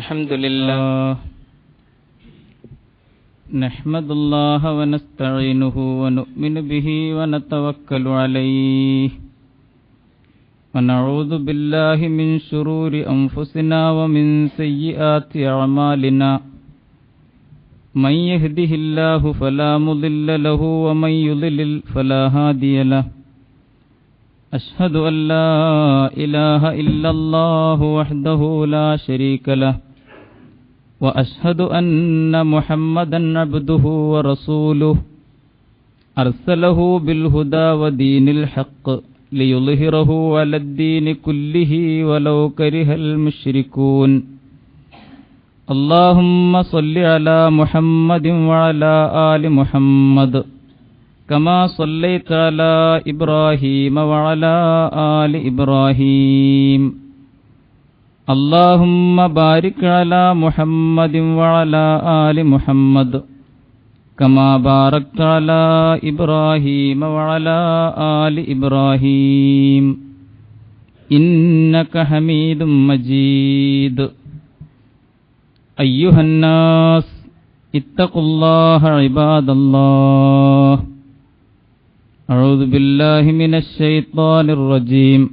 الحمد لله نحمد الله ونستعينه ونؤمن به ونتوكل عليه ونعوذ بالله من شرور أنفسنا ومن سيئات أعمالنا من يهده الله فلا مضل له ومن يضلل فلا هادي له أشهد أن لا إله إلا الله وحده لا شريك له وأشهد أن محمدا عبده ورسوله أرسله بالهدى ودين الحق ليظهره على الدين كله ولو كره المشركون اللهم صل على محمد وعلى آل محمد كما صليت على إبراهيم وعلى آل إبراهيم اللهم بارك على محمد وعلى آل محمد كما باركت على إبراهيم وعلى آل إبراهيم إنك حميد مجيد أيها الناس اتقوا الله عباد الله أعوذ بالله من الشيطان الرجيم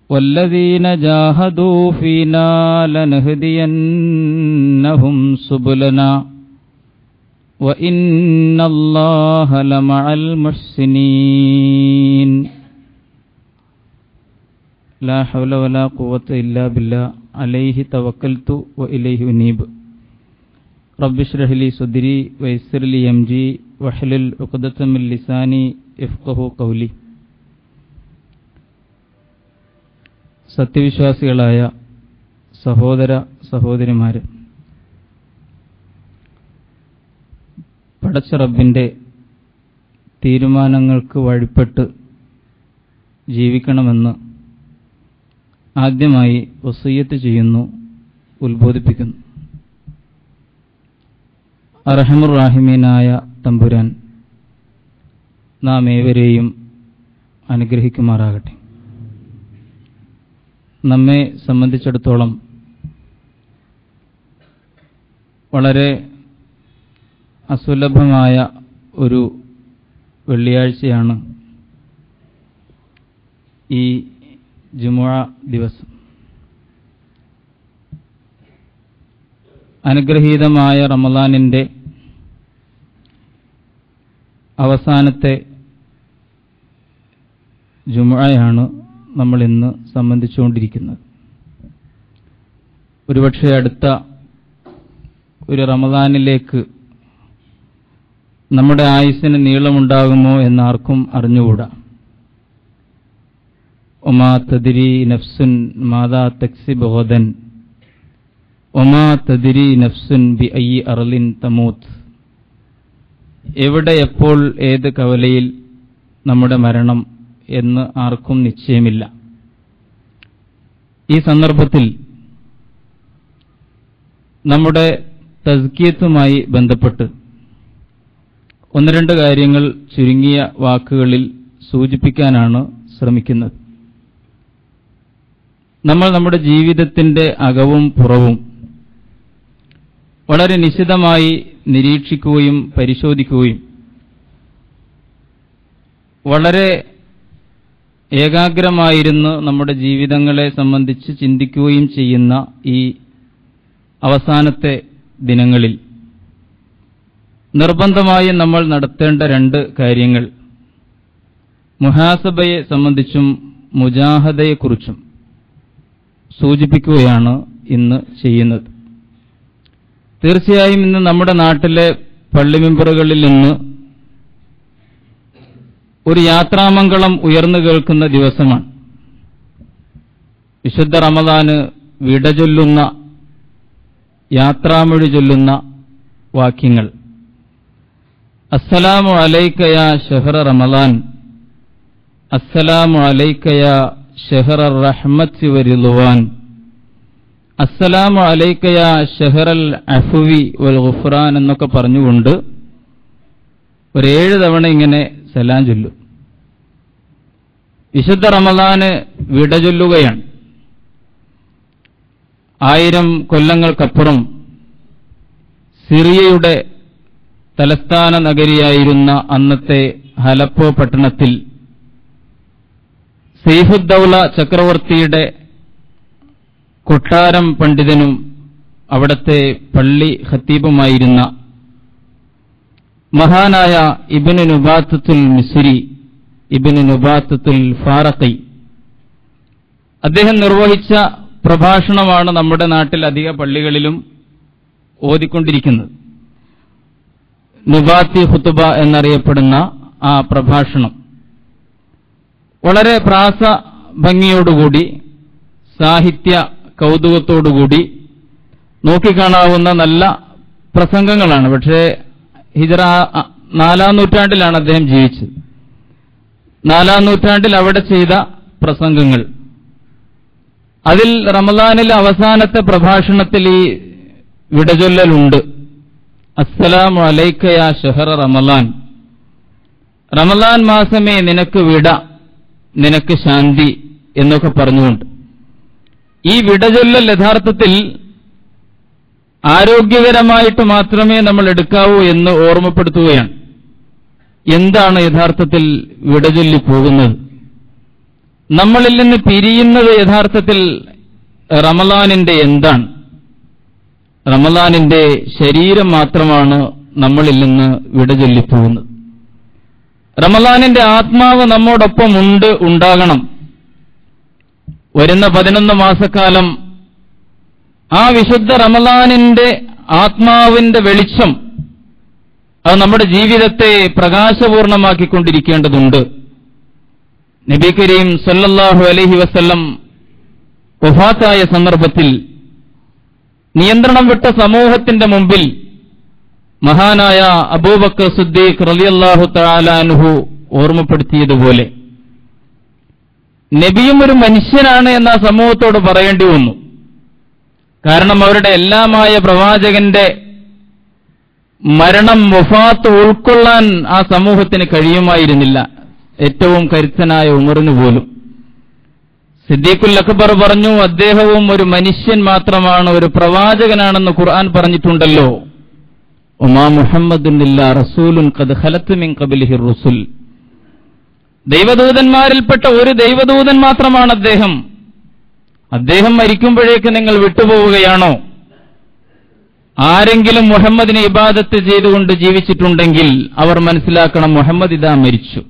والذين جاهدوا فينا لنهدينهم سبلنا وإن الله لمع المحسنين لا حول ولا قوة إلا بالله عليه توكلت وإليه أنيب رب اشرح لي صدري ويسر لي أمري واحلل عقدة من لساني يفقهوا قولي. സത്യവിശ്വാസികളായ സഹോദര സഹോദരിമാരെ, പടച്ച റബ്ബിന്റെ തീരുമാനങ്ങൾക്ക് വഴിപ്പെട്ട് ജീവിക്കണമെന്ന് ആദ്യമായി വസിയ്യത്ത് ചെയ്യുന്നു, ഉത്ബോധിപ്പിക്കുന്നു. അർഹമുർ റഹീമീനായ തമ്പുരാൻ നാം ഏവരെയും അനുഗ്രഹിക്കുമാറാകട്ടെ. നമ്മെ സംബന്ധിച്ചിടത്തോളം വളരെ അസുലഭമായ ഒരു വെള്ളിയാഴ്ചയാണ് ഈ ജുമുഅ ദിവസം. അനുഗ്രഹീതമായ റമളാനിന്റെ അവസാനത്തെ ജുമുഅയാണ് നമ്മൾ ഇന്ന് സംബന്ധിച്ചുകൊണ്ടിരിക്കുന്നത്. ഒരുപക്ഷെ അടുത്ത ഒരു റമളാനിലേക്ക് നമ്മുടെ ആയുസ്സിന് നീളമുണ്ടാകുമോ എന്നാർക്കും അറിഞ്ഞുകൂടാ. ഒമാ തദ്രി നഫ്സുൻ മാദാ തക്സിബ് ഗദൻ ഒമാ തദ്രി നഫ്സുൻ ബിഅയ്യി അർളിൻ തമൂത്ത്. എവിടെ, എപ്പോൾ, ഏത് കവലയിൽ നമ്മുടെ മരണം എന്ന് ആർക്കും നിശ്ചയമില്ല. ഈ സന്ദർഭത്തിൽ നമ്മുടെ തസ്കിയത്തുമായി ബന്ധപ്പെട്ട് ഒന്ന് രണ്ട് കാര്യങ്ങൾ ചുരുങ്ങിയ വാക്കുകളിൽ സൂചിപ്പിക്കാനാണ് ശ്രമിക്കുന്നത്. നമ്മൾ നമ്മുടെ ജീവിതത്തിന്റെ അകവും പുറവും വളരെ നിശിതമായി നിരീക്ഷിക്കുകയും പരിശോധിക്കുകയും വളരെ ഏകാഗ്രമായിരുന്ന് നമ്മുടെ ജീവിതങ്ങളെ സംബന്ധിച്ച് ചിന്തിക്കുകയും ചെയ്യുന്ന ഈ അവസാനത്തെ ദിനങ്ങളിൽ നിർബന്ധമായി നമ്മൾ നടത്തേണ്ട രണ്ട് കാര്യങ്ങൾ മുഹാസബയെ സംബന്ധിച്ചും മുജാഹദയെക്കുറിച്ചും സൂചിപ്പിക്കുകയാണ് ഇന്ന് ചെയ്യുന്നത്. തീർച്ചയായും ഇന്ന് നമ്മുടെ നാട്ടിലെ പള്ളിമെമ്പറുകളിൽ നിന്ന് ഒരു യാത്രാമംഗളം ഉയർന്നു കേൾക്കുന്ന ദിവസമാണ്. വിശുദ്ധ റമളാന് വിട ചൊല്ലുന്ന, യാത്രാമൊഴി ചൊല്ലുന്ന വാക്യങ്ങൾ. അസ്സലാമു അലൈക യാ ശഹ്റ റമളാൻ, അസ്സലാമു അലൈക യാ ശഹ്റ റഹ്മത്തി വറിദ്വാൻ, അസ്സലാമു അലൈക യാ ശഹ്റൽ അഫ്വി വൽ ഗുഫ്റാൻ എന്നൊക്കെ പറഞ്ഞുകൊണ്ട് ഒരു 7 തവണ ഇങ്ങനെ സലാം ചൊല്ലും. വിശുദ്ധ റമളാന് വിട ചൊല്ലുകയാണ്. 1000 കൊല്ലങ്ങൾക്കപ്പുറം സിറിയയുടെ തലസ്ഥാന നഗരിയായിരുന്ന അന്നത്തെ ഹലപ്പോ പട്ടണത്തിൽ സൈഫുദ്ദൗല ചക്രവർത്തിയുടെ കൊട്ടാരം പണ്ഡിതനും അവിടത്തെ പള്ളി ഖത്തീബുമായിരുന്ന മഹാനായ ഇബ്നു നുബാത്തത്തുൽ മിസ്രി, ഇബ്നു നുബാത്തത്തുൽ ഫാറഖി, അദ്ദേഹം നിർവഹിച്ച പ്രഭാഷണമാണ് നമ്മുടെ നാട്ടിൽ അധിക പള്ളികളിലും ഓതിക്കൊണ്ടിരിക്കുന്നത്. നുബാത്തി ഖുതുബ എന്നറിയപ്പെടുന്ന ആ പ്രഭാഷണം വളരെ പ്രാസഭംഗിയോടുകൂടി, സാഹിത്യ കൗതുകത്തോടുകൂടി നോക്കിക്കാണാവുന്ന നല്ല പ്രസംഗങ്ങളാണ്. പക്ഷേ ഹിജ്റ 4-ാം നൂറ്റാണ്ടിലാണ് അദ്ദേഹം ജീവിച്ചത്. 4-ാം നൂറ്റാണ്ടിൽ അവിടെ ചെയ്ത പ്രസംഗങ്ങൾ, അതിൽ റമളാനിലെ അവസാനത്തെ പ്രഭാഷണത്തിൽ ഈ വിടചൊല്ലലുണ്ട്. അസ്സലാമു അലൈക യാ ഷഹറ റമളാൻ, റമളാൻ മാസമേ നിനക്ക് വിട, നിനക്ക് ശാന്തി എന്നൊക്കെ പറഞ്ഞുകൊണ്ട്. ഈ വിടചൊല്ലൽ യഥാർത്ഥത്തിൽ ആരോഗ്യകരമായിട്ട് മാത്രമേ നമ്മൾ എടുക്കാവൂ എന്ന് ഓർമ്മപ്പെടുത്തുകയാണ്. എന്താണ് യഥാർത്ഥത്തിൽ വിടചൊല്ലി പോകുന്നത്? നമ്മളിൽ നിന്ന് പിരിയുന്നത് യഥാർത്ഥത്തിൽ റമളാനിന്റെ എന്താണ്? റമളാനിന്റെ ശരീരം മാത്രമാണ് നമ്മളിൽ നിന്ന് വിടചൊല്ലിപ്പോകുന്നത്. റമളാനിന്റെ ആത്മാവ് നമ്മോടൊപ്പം ഉണ്ടാകണം. വരുന്ന 11 മാസക്കാലം ആ വിശുദ്ധ റമളാനിന്റെ ആത്മാവിന്റെ വെളിച്ചം അത് നമ്മുടെ ജീവിതത്തെ പ്രകാശപൂർണമാക്കിക്കൊണ്ടിരിക്കേണ്ടതുണ്ട്. നബി കരീം സല്ലല്ലാഹു അലൈഹി വസല്ലം വഫാത്തായ സന്ദർഭത്തിൽ നിയന്ത്രണം വിട്ട സമൂഹത്തിന്റെ മുമ്പിൽ മഹാനായ അബൂബക്കർ സിദ്ദീഖ് റളിയല്ലാഹു തആല അൻഹു ഓർമ്മപ്പെടുത്തിയതുപോലെ നബിയും ഒരു മനുഷ്യനാണ് എന്ന സമൂഹത്തോട് പറയേണ്ടി വന്നു. കാരണം അവരുടെ എല്ലാമായ പ്രവാചകന്റെ മരണം, വഫാത്ത് ഉൾക്കൊള്ളാൻ ആ സമൂഹത്തിന് കഴിയുമായിരുന്നില്ല. ഏറ്റവും കരുത്തനായ ഉമറിന് പോലും. സിദ്ദീഖുൽ അക്ബർ പറഞ്ഞു, അദ്ദേഹവും ഒരു മനുഷ്യൻ മാത്രമാണ്, ഒരു പ്രവാചകനാണെന്ന് ഖുർആൻ പറഞ്ഞിട്ടുണ്ടല്ലോ. ഉമാ മുഹമ്മദുൻ ഇല്ലാ റസൂലുൻ ഖദ് ഖലത് മിൻ ഖബ്ലിഹി റുസുൽ, ദൈവദൂതന്മാരിൽപ്പെട്ട ഒരു ദൈവദൂതൻ മാത്രമാണ് അദ്ദേഹം. അദ്ദേഹം മരിക്കുമ്പോഴേക്ക് നിങ്ങൾ വിട്ടുപോവുകയാണോ? ആരെങ്കിലും മുഹമ്മദിനെ ഇബാദത്ത് ചെയ്തുകൊണ്ട് ജീവിച്ചിട്ടുണ്ടെങ്കിൽ അവർ മനസ്സിലാക്കണം, മുഹമ്മദ് ഇതാ മരിച്ചു.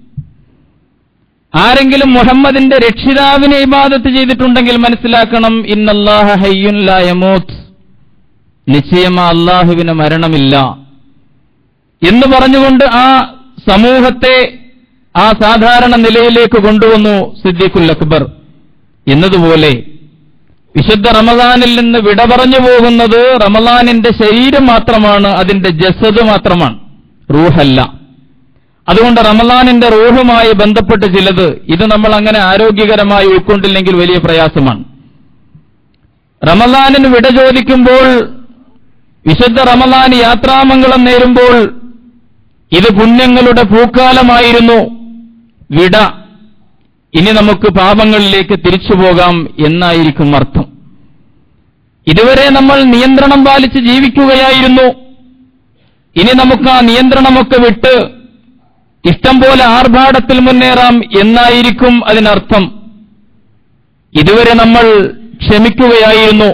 ആരെങ്കിലും മുഹമ്മദിന്റെ രക്ഷിതാവിനെ ഇബാദത്ത് ചെയ്തിട്ടുണ്ടെങ്കിൽ മനസ്സിലാക്കണം, ഇന്നല്ലാഹ ഹയ്യുൻ ലാ യമൂത്ത്, നിശ്ചയമാ അല്ലാഹുവിന് മരണമില്ല എന്ന് പറഞ്ഞുകൊണ്ട് ആ സമൂഹത്തെ ആ സാധാരണ നിലയിലേക്ക് കൊണ്ടുവന്നു സിദ്ദീഖുൽ അക്ബർ. എന്നതുപോലെ വിശുദ്ധ റമളാനിൽ നിന്ന് വിട പറഞ്ഞു പോകുന്നത് റമളാനിന്റെ ശരീരം മാത്രമാണ്, അതിന്റെ ജസദ് മാത്രമാണ്, റൂഹല്ല. അതുകൊണ്ട് റമളാനിന്റെ റൂഹുമായി ബന്ധപ്പെട്ട് ചിലത് ഇത് നമ്മൾ അങ്ങനെ ആരോഗ്യകരമായി ഉൾക്കൊണ്ടില്ലെങ്കിൽ വലിയ പ്രയാസമാണ്. റമളാനിന് വിട ചോദിക്കുമ്പോൾ, വിശുദ്ധ റമളാൻ യാത്രാമംഗളം നേരുമ്പോൾ ഇത് പുണ്യങ്ങളുടെ പൂക്കാലമായിരുന്നു, വിട, ഇനി നമുക്ക് പാപങ്ങളിലേക്ക് തിരിച്ചു പോകാം എന്നായിരിക്കും അർത്ഥം. ഇതുവരെ നമ്മൾ നിയന്ത്രണം പാലിച്ച് ജീവിക്കുകയായിരുന്നു, ഇനി നമുക്ക് ആ നിയന്ത്രണമൊക്കെ വിട്ട് ഇഷ്ടം പോലെ ആർഭാടത്തിൽ മുന്നേറാം എന്നായിരിക്കും അതിനർത്ഥം. ഇതുവരെ നമ്മൾ ക്ഷമിക്കുകയായിരുന്നു,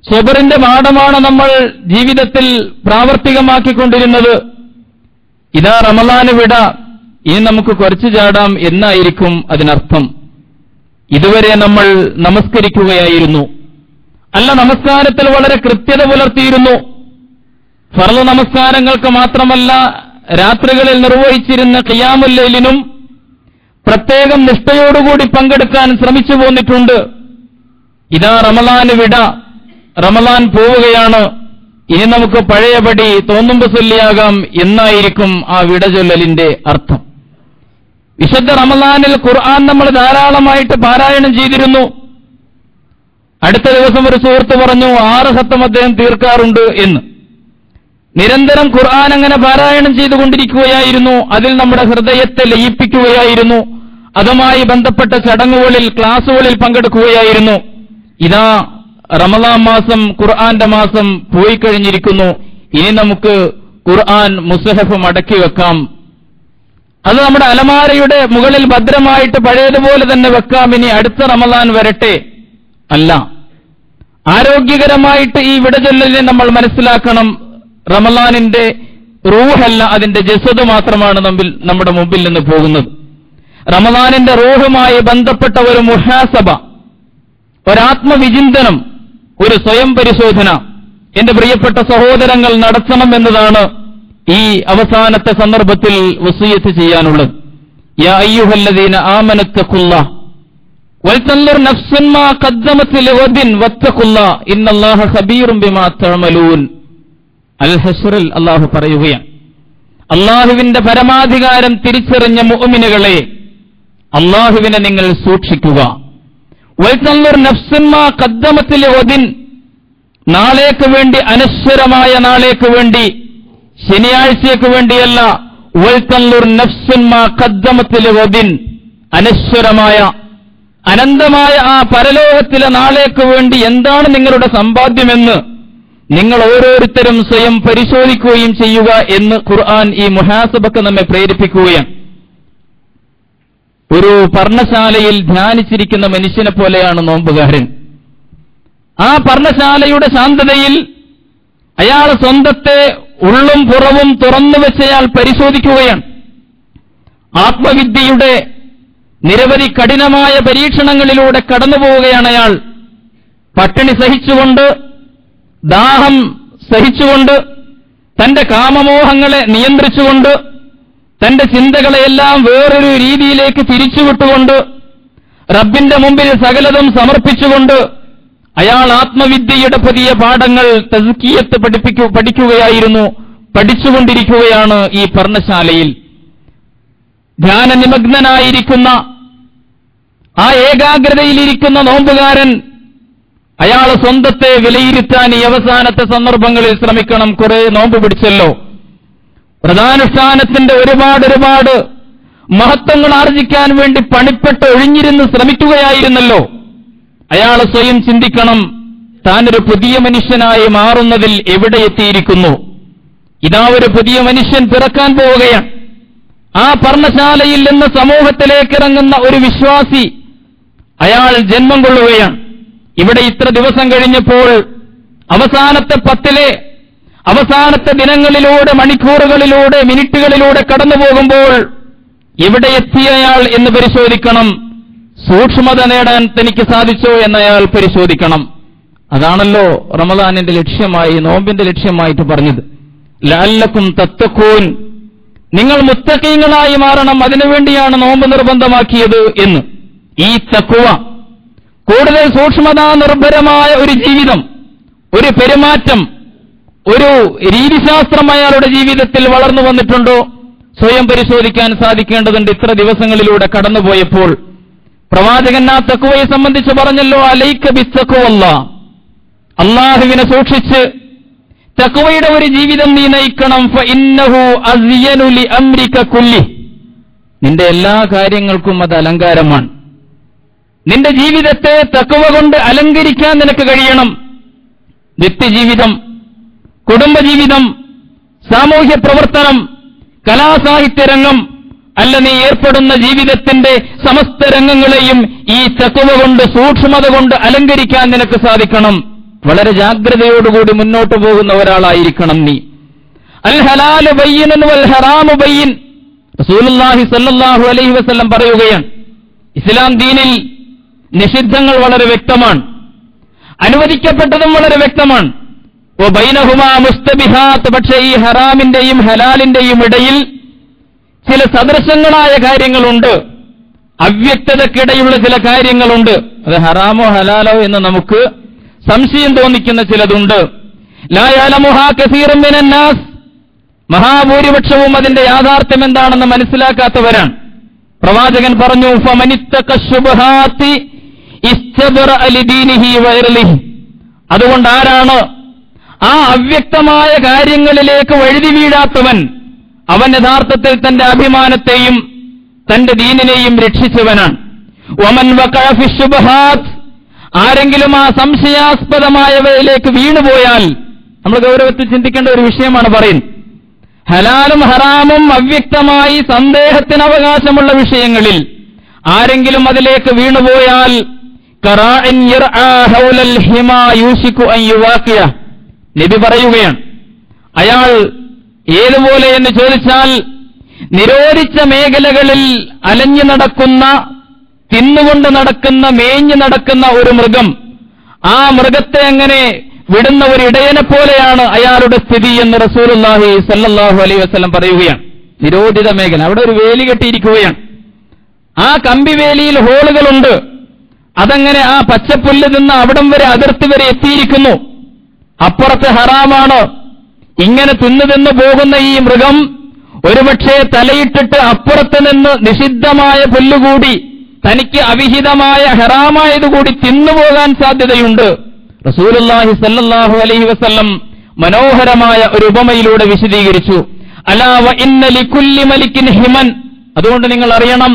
സബറിന്റെ പാഠമാണ് നമ്മൾ ജീവിതത്തിൽ പ്രാവർത്തികമാക്കിക്കൊണ്ടിരുന്നത്. ഇതാ റമളാന് വിട, ഇനി നമുക്ക് കുറച്ചു ചാടാം എന്നായിരിക്കും അതിനർത്ഥം. ഇതുവരെ നമ്മൾ നമസ്കരിക്കുകയായിരുന്നു, അല്ല നമസ്കാരത്തിൽ വളരെ കൃത്യത പുലർത്തിയിരുന്നു. ഫർള് നമസ്കാരങ്ങൾക്ക് മാത്രമല്ല, രാത്രികളിൽ നിർവഹിച്ചിരുന്ന ഖിയാമുൽ ലൈലിനും പ്രത്യേകം നിഷ്ഠയോടുകൂടി പങ്കെടുക്കാൻ ശ്രമിച്ചു പോന്നിട്ടുണ്ട്. ഇതാ റമളാന് വിട, റമളാൻ പോവുകയാണ്, ഇനി നമുക്ക് പഴയപടി തോന്നുമ്പോ ചൊല്ലിയാകാം എന്നായിരിക്കും ആ വിടചൊല്ലലിന്റെ അർത്ഥം. വിശുദ്ധ റമളാനിൽ ഖുർആൻ നമ്മൾ ധാരാളമായിട്ട് പാരായണം ചെയ്തിരുന്നു. അടുത്ത ദിവസം ഒരു സുഹൃത്ത് പറഞ്ഞു 6 ഖത്തം അദ്ദേഹം തീർക്കാറുണ്ട് എന്ന്. നിരന്തരം ഖുർആൻ അങ്ങനെ പാരായണം ചെയ്തുകൊണ്ടിരിക്കുകയായിരുന്നു. അതിൽ നമ്മുടെ ഹൃദയത്തെ ലയിപ്പിക്കുകയായിരുന്നു. അതുമായി ബന്ധപ്പെട്ട ചടങ്ങുകളിൽ, ക്ലാസുകളിൽ പങ്കെടുക്കുകയായിരുന്നു. ഇതാ റമളാൻ മാസം, ഖുർആന്റെ മാസം പോയി കഴിഞ്ഞിരിക്കുന്നു. ഇനി നമുക്ക് ഖുർആൻ മുസ്ഹഫ് മടക്കി വെക്കാം, അത് നമ്മുടെ അലമാരയുടെ മുകളിൽ ഭദ്രമായിട്ട് പഴയതുപോലെ തന്നെ വെക്കാം, ഇനി അടുത്ത റമളാൻ വരട്ടെ. അല്ല, ആരോഗ്യകരമായിട്ട് ഈ വിടചൊല്ലലിനെ നമ്മൾ മനസ്സിലാക്കണം. റമളാനിന്റെ റൂഹല്ല, അതിന്റെ ജസദ് മാത്രമാണ് നമ്മുടെ മുമ്പിൽ നിന്ന് പോകുന്നത്. റമളാനിന്റെ റൂഹുമായി ബന്ധപ്പെട്ട ഒരു മുഹാസബ, ഒരാത്മവിചിന്തനം, ഒരു സ്വയം പരിശോധന എന്റെ പ്രിയപ്പെട്ട സഹോദരങ്ങൾ നടത്തണം എന്നതാണ് ഈ അവസാനത്തെ സന്ദർഭത്തിൽ വസിയത്ത് ചെയ്യാനുള്ളത്. യാ അയ്യുഹല്ലദീന ആമനത്തഖുല്ലാഹ് വൽതൻദുർ നഫ്സുൻ മാ ഖദ്ദമത് ലിഗദിൻ വത്തഖുല്ലാഹ് ഇന്നല്ലാഹ ഖബീറും ബിമാ തഅമലൂൻ. അൽ ഹശ്റിൽ അല്ലാഹു പറയുകയാണ്, അല്ലാഹുവിന്റെ പരമാധികാരം തിരിച്ചറിഞ്ഞ മുഅ്മിനുകളെ, അല്ലാഹുവിനെ നിങ്ങൾ സൂക്ഷിക്കുക. വൽതൻദുർ നഫ്സുൻ മാ ഖദ്ദമത് ലിഗദിൻ, നാളേക്ക് വേണ്ടി, അനശ്വരമായ നാളേക്ക് വേണ്ടി, ശനിയാഴ്ചയ്ക്ക് വേണ്ടിയല്ല. വൽതൻദുർ നഫ്സുൻ മാ ഖദ്ദമത് ലിഗദിൻ, അനശ്വരമായ അനന്തമായ ആ പരലോകത്തിലെ നാളേക്ക് വേണ്ടി എന്താണ് നിങ്ങളുടെ സമ്പാദ്യമെന്ന് നിങ്ങൾ ഓരോരുത്തരും സ്വയം പരിശോധിക്കുകയും ചെയ്യുക എന്ന് ഖുർആൻ ഈ മുഹാസബക്ക് നമ്മെ പ്രേരിപ്പിക്കുകയാണ്. ഒരു പർണശാലയിൽ ധ്യാനിച്ചിരിക്കുന്ന മനുഷ്യനെ പോലെയാണ് നോമ്പുകാരൻ. ആ പർണശാലയുടെ ശാന്തതയിൽ അയാൾ സ്വന്തത്തെ ഉള്ളും പുറവും തുറന്നു വെച്ചയാൾ പരിശോധിക്കുകയാണ്. ആത്മവിദ്യയുടെ നിരവധി കഠിനമായ പരീക്ഷണങ്ങളിലൂടെ കടന്നുപോവുകയാണ് അയാൾ. പട്ടിണി സഹിച്ചുകൊണ്ട്, ദാഹം സഹിച്ചുകൊണ്ട്, തന്റെ കാമമോഹങ്ങളെ നിയന്ത്രിച്ചുകൊണ്ട്, തന്റെ ചിന്തകളെയെല്ലാം വേറൊരു രീതിയിലേക്ക് തിരിച്ചുവിട്ടുകൊണ്ട്, റബ്ബിന്റെ മുമ്പിൽ സകലതും സമർപ്പിച്ചുകൊണ്ട് അയാൾ ആത്മവിദ്യയുടെ പുതിയ പാഠങ്ങൾ, തസ്കിയത്ത് പഠിക്കുകയായിരുന്നു, പഠിച്ചുകൊണ്ടിരിക്കുകയാണ് ഈ പർണശാലയിൽ. ധ്യാനനിമഗ്നനായിരിക്കുന്ന, ആ ഏകാഗ്രതയിലിരിക്കുന്ന നോമ്പുകാരൻ അയാൾ സ്വന്തത്തെ വിലയിരുത്താൻ ഈ അവസാനത്തെ സന്ദർഭങ്ങളിൽ ശ്രമിക്കണം. കുറെ നോമ്പ് പിടിച്ചല്ലോ, വ്രതാനുഷ്ഠാനത്തിന്റെ ഒരുപാട് മഹത്വങ്ങൾ ആർജിക്കാൻ വേണ്ടി പണിപ്പെട്ട് ഒഴിഞ്ഞിരുന്ന് ശ്രമിക്കുകയായിരുന്നല്ലോ. അയാൾ സ്വയം ചിന്തിക്കണം, താനൊരു പുതിയ മനുഷ്യനായി മാറുന്നതിൽ എവിടെ എത്തിയിരിക്കുന്നു. ഇതാ ഒരു പുതിയ മനുഷ്യൻ പിറക്കാൻ പോവുകയാണ്. ആ പർണശാലയിൽ നിന്ന് സമൂഹത്തിലേക്ക് ഇറങ്ങുന്ന ഒരു വിശ്വാസി അയാൾ ജന്മം കൊള്ളുകയാണ്. ഇവിടെ ഇത്ര ദിവസം കഴിഞ്ഞപ്പോൾ അവസാനത്തെ 10 അവസാനത്തെ ദിനങ്ങളിലൂടെ, മണിക്കൂറുകളിലൂടെ, മിനിറ്റുകളിലൂടെ കടന്നു പോകുമ്പോൾ എവിടെ എത്തിയയാൾ എന്ന് പരിശോധിക്കണം. സൂക്ഷ്മത നേടാൻ തനിക്ക് സാധിച്ചോ എന്നയാൾ പരിശോധിക്കണം. അതാണല്ലോ റമദാനിന്റെ ലക്ഷ്യമായി, നോമ്പിന്റെ ലക്ഷ്യമായിട്ട് പറഞ്ഞത്. ലഅല്ലക്കും തത്തഖൂൻ, നിങ്ങൾ മുത്തഖീങ്ങളായി മാറണം, അതിനുവേണ്ടിയാണ് നോമ്പ് നിർബന്ധമാക്കിയത് എന്ന്. ഈ തഖ്വ, കൂടുതൽ സൂക്ഷ്മതാ നിർഭരമായ ഒരു ജീവിതം, ഒരു പെരുമാറ്റം, ഒരു രീതിശാസ്ത്രം അയാളുടെ ജീവിതത്തിൽ വളർന്നു വന്നിട്ടുണ്ടോ? സ്വയം പരിശോധിക്കാൻ സാധിക്കേണ്ടതുണ്ട്. ഇത്ര ദിവസങ്ങളിലൂടെ കടന്നുപോയപ്പോൾ പ്രവാചകൻ ആ തഖ്വയെ സംബന്ധിച്ച് പറഞ്ഞല്ലോ, അലൈക ബിത്തഖ്വല്ലാഹ്, അല്ലാഹുവിനെ സൂക്ഷിച്ച് തഖ്വയുടെ ഒരു ജീവിതം നീ നയിക്കണം. ഫഇന്നഹു അസ്യനു ലിഅംരിക കുല്ലി, നിന്റെ എല്ലാ കാര്യങ്ങൾക്കും അത് അലങ്കാരമാണ്. നിന്റെ ജീവിതത്തെ തഖ്വ കൊണ്ട് അലങ്കരിക്കാൻ നിനക്ക് കഴിയണം. വ്യക്തിജീവിതം, കുടുംബജീവിതം, സാമൂഹ്യ പ്രവർത്തനം, കലാസാഹിത്യരംഗം, അല്ല, നീ ഏർപ്പെടുന്ന ജീവിതത്തിന്റെ സമസ്ത രംഗങ്ങളെയും ഈ തഖ്വ കൊണ്ട്, സൂക്ഷ്മത കൊണ്ട് അലങ്കരിക്കാൻ നിനക്ക് സാധിക്കണം. വളരെ ജാഗ്രതയോടുകൂടി മുന്നോട്ട് പോകുന്ന ഒരാളായിരിക്കണം നീ. അൽ ഹലാലു ബയ്യിനുൻ വൽ ഹറാമു ബയ്യിൻ, റസൂലുള്ളാഹി സ്വല്ലല്ലാഹു അലൈഹി വസല്ലം പറയുകയാണ്, ഇസ്ലാം ദീനിൽ നിഷിദ്ധങ്ങൾ വളരെ വ്യക്തമാണ്, അനുവദിക്കപ്പെട്ടതും വളരെ വ്യക്തമാണ്. വബൈനഹുമാ മുസ്തബിഹാത്ത്, പക്ഷേ ഈ ഹറാമിന്റെയും ഹലാലിന്റെയും ഇടയിൽ ചില സദൃശങ്ങളായ കാര്യങ്ങളുണ്ട്, അവ്യക്തതക്കിടയുള്ള ചില കാര്യങ്ങളുണ്ട്. അത് ഹറാമോ ഹലാലോ എന്ന് നമുക്ക് സംശയം തോന്നിക്കുന്ന ചിലതുണ്ട്. ലാ യഅലമുഹാ കസീറുൻ മിനന്നാസ്, മഹാഭൂരിപക്ഷവും അതിന്റെ യാഥാർത്ഥ്യം എന്താണെന്ന് മനസ്സിലാക്കാത്തവരാണ്. പ്രവാചകൻ പറഞ്ഞു, ഫമനിത്തഖ ശുബ്ഹാത്തി ഇസ്തബറഅ ലിദീനിഹി വഇർലിഹി, അതുകൊണ്ട് ആരാണ് ആ അവ്യക്തമായ കാര്യങ്ങളിലേക്ക് വഴുതി വീഴാത്തവൻ, അവൻ യഥാർത്ഥത്തിൽ തന്റെ അഭിമാനത്തെയും തന്റെ ദീനിനെയും രക്ഷിച്ചവനാണ്. വമൻ വഖഅ ഫി ശുബ്ഹാത്ത്, ആരെങ്കിലും ആ സംശയാസ്പദമായവയിലേക്ക് വീണുപോയാൽ, നമ്മൾ ഗൗരവത്തിൽ ചിന്തിക്കേണ്ട ഒരു വിഷയമാണ് പറയുന്നത്. ഹലാലും ഹറാമും അവ്യക്തമായി സന്ദേഹത്തിന് അവകാശമുള്ള വിഷയങ്ങളിൽ ആരെങ്കിലും അതിലേക്ക് വീണുപോയാൽ നബി പറയുകയാണ്, അയാൾ ഏതുപോലെ എന്ന് ചോദിച്ചാൽ, നിരോധിച്ച മേഖലകളിൽ അലഞ്ഞു നടക്കുന്ന, തിന്നുകൊണ്ട് നടക്കുന്ന, മേഞ്ഞു നടക്കുന്ന ഒരു മൃഗം, ആ മൃഗത്തെ അങ്ങനെ വിടുന്ന ഒരു ഇടയനെ പോലെയാണ് അയാളുടെ സ്ഥിതി എന്ന് റസൂലുള്ളാഹി സ്വല്ലല്ലാഹു അലൈഹി വസല്ലം പറയുകയാണ്. നിരോധിത മേഖല, അവിടെ ഒരു വേലി കെട്ടിയിരിക്കുകയാണ്. ആ കമ്പിവേലിയിൽ ഹോളുകളുണ്ട്. അതങ്ങനെ ആ പച്ചപ്പുല്ല് നിന്ന് അവിടം വരെ, അതിർത്തി വരെ എത്തിയിരിക്കുന്നു. അപ്പുറത്ത് ഹറാമാണ്. ഇങ്ങനെ തിന്നു പോകുന്ന ഈ മൃഗം ഒരുപക്ഷെ തലയിട്ടിട്ട് അപ്പുറത്ത് നിന്ന് നിഷിദ്ധമായ പുല്ലുകൂടി, തനിക്ക് അവിഹിതമായ ഹറാമായതുകൂടി തിന്നുപോകാൻ സാധ്യതയുണ്ട്. റസൂലുള്ളാഹി സ്വല്ലല്ലാഹു അലൈഹി വസല്ലം മനോഹരമായ ഒരു ഉപമയിലൂടെ വിശദീകരിച്ചു. അലാ വ ഇന്ന ലികുല്ലി മലിക്കിൻ ഹിമൻ. അതുകൊണ്ട് നിങ്ങൾ അറിയണം,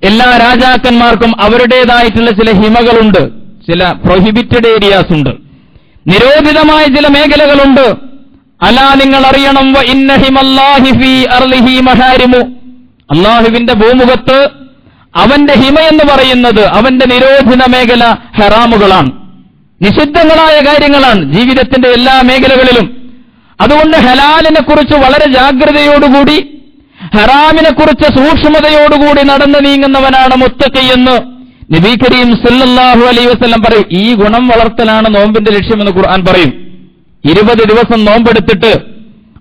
എല്ലാ രാജാക്കന്മാർക്കും അവരുടേതായിട്ടുള്ള ചില ഹിമകളുണ്ട്, ചില പ്രൊഹിബിറ്റഡ് ഏരിയാസ് ഉണ്ട്, നിരോധിതമായ ചില മേഖലകളുണ്ട്. അലാ നിങ്ങൾ അറിയണം, വ ഇന്ന ഹിമല്ലാഹി ഫീ അർളിഹി മഹാരിമു. അല്ലാഹുവിന്റെ ഭൂമുഖത്ത് അവന്റെ ഹിമ എന്ന് പറയുന്നത്, അവന്റെ നിരോധിത മേഖല ഹറാമുകളാണ്, നിഷിദ്ധങ്ങളായ കാര്യങ്ങളാണ് ജീവിതത്തിന്റെ എല്ലാ മേഖലകളിലും. അതുകൊണ്ട് ഹലാലിനെ കുറിച്ച് വളരെ ജാഗ്രതയോടുകൂടി, ഹറാമിനെ കുറിച്ച് സൂക്ഷ്മതയോടുകൂടി നടന്നു നീങ്ങുന്നവനാണ് മുത്തഖി എന്ന് നബി കരീം സല്ലല്ലാഹു അലൈഹി വസല്ലം പറയും. ഈ ഗുണം വളർത്തലാണ് നോമ്പിന്റെ ലക്ഷ്യമെന്ന് ഖുർആൻ പറയും. 20 ദിവസം നോമ്പെടുത്തിട്ട്,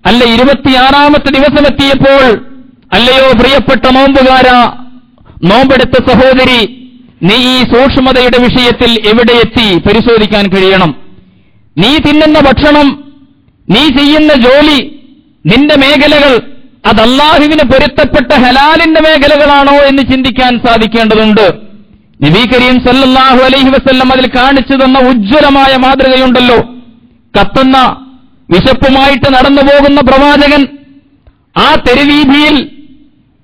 അല്ല 26ാമത്തെ ദിവസം എത്തിയപ്പോൾ, അല്ലയോ പ്രിയപ്പെട്ട നോമ്പുകാരാ, നോമ്പെടുത്ത സഹോദരി, നീ ഈ സൂക്ഷ്മതയുടെ വിഷയത്തിൽ എവിടെ എത്തി പരിശോധിക്കാൻ കഴിയണം. നീ തിന്നുന്ന ഭക്ഷണം, നീ ചെയ്യുന്ന ജോലി, നിന്റെ മേഖലകൾ അത് അല്ലാഹുവിന് പൊരുത്തപ്പെട്ട ഹലാലിന്റെ മേഖലകളാണോ എന്ന് ചിന്തിക്കാൻ സാധിക്കേണ്ടതുണ്ട്. നബി കരീം സല്ലല്ലാഹു അലൈഹി വസല്ലം അതിൽ കാണിച്ചു തന്ന ഉജ്ജ്വലമായ മാതൃകയുണ്ടല്ലോ. കത്തുന്ന വിശപ്പുമായിട്ട് നടന്നു പോകുന്ന പ്രവാചകൻ ആ തെരുവീതിയിൽ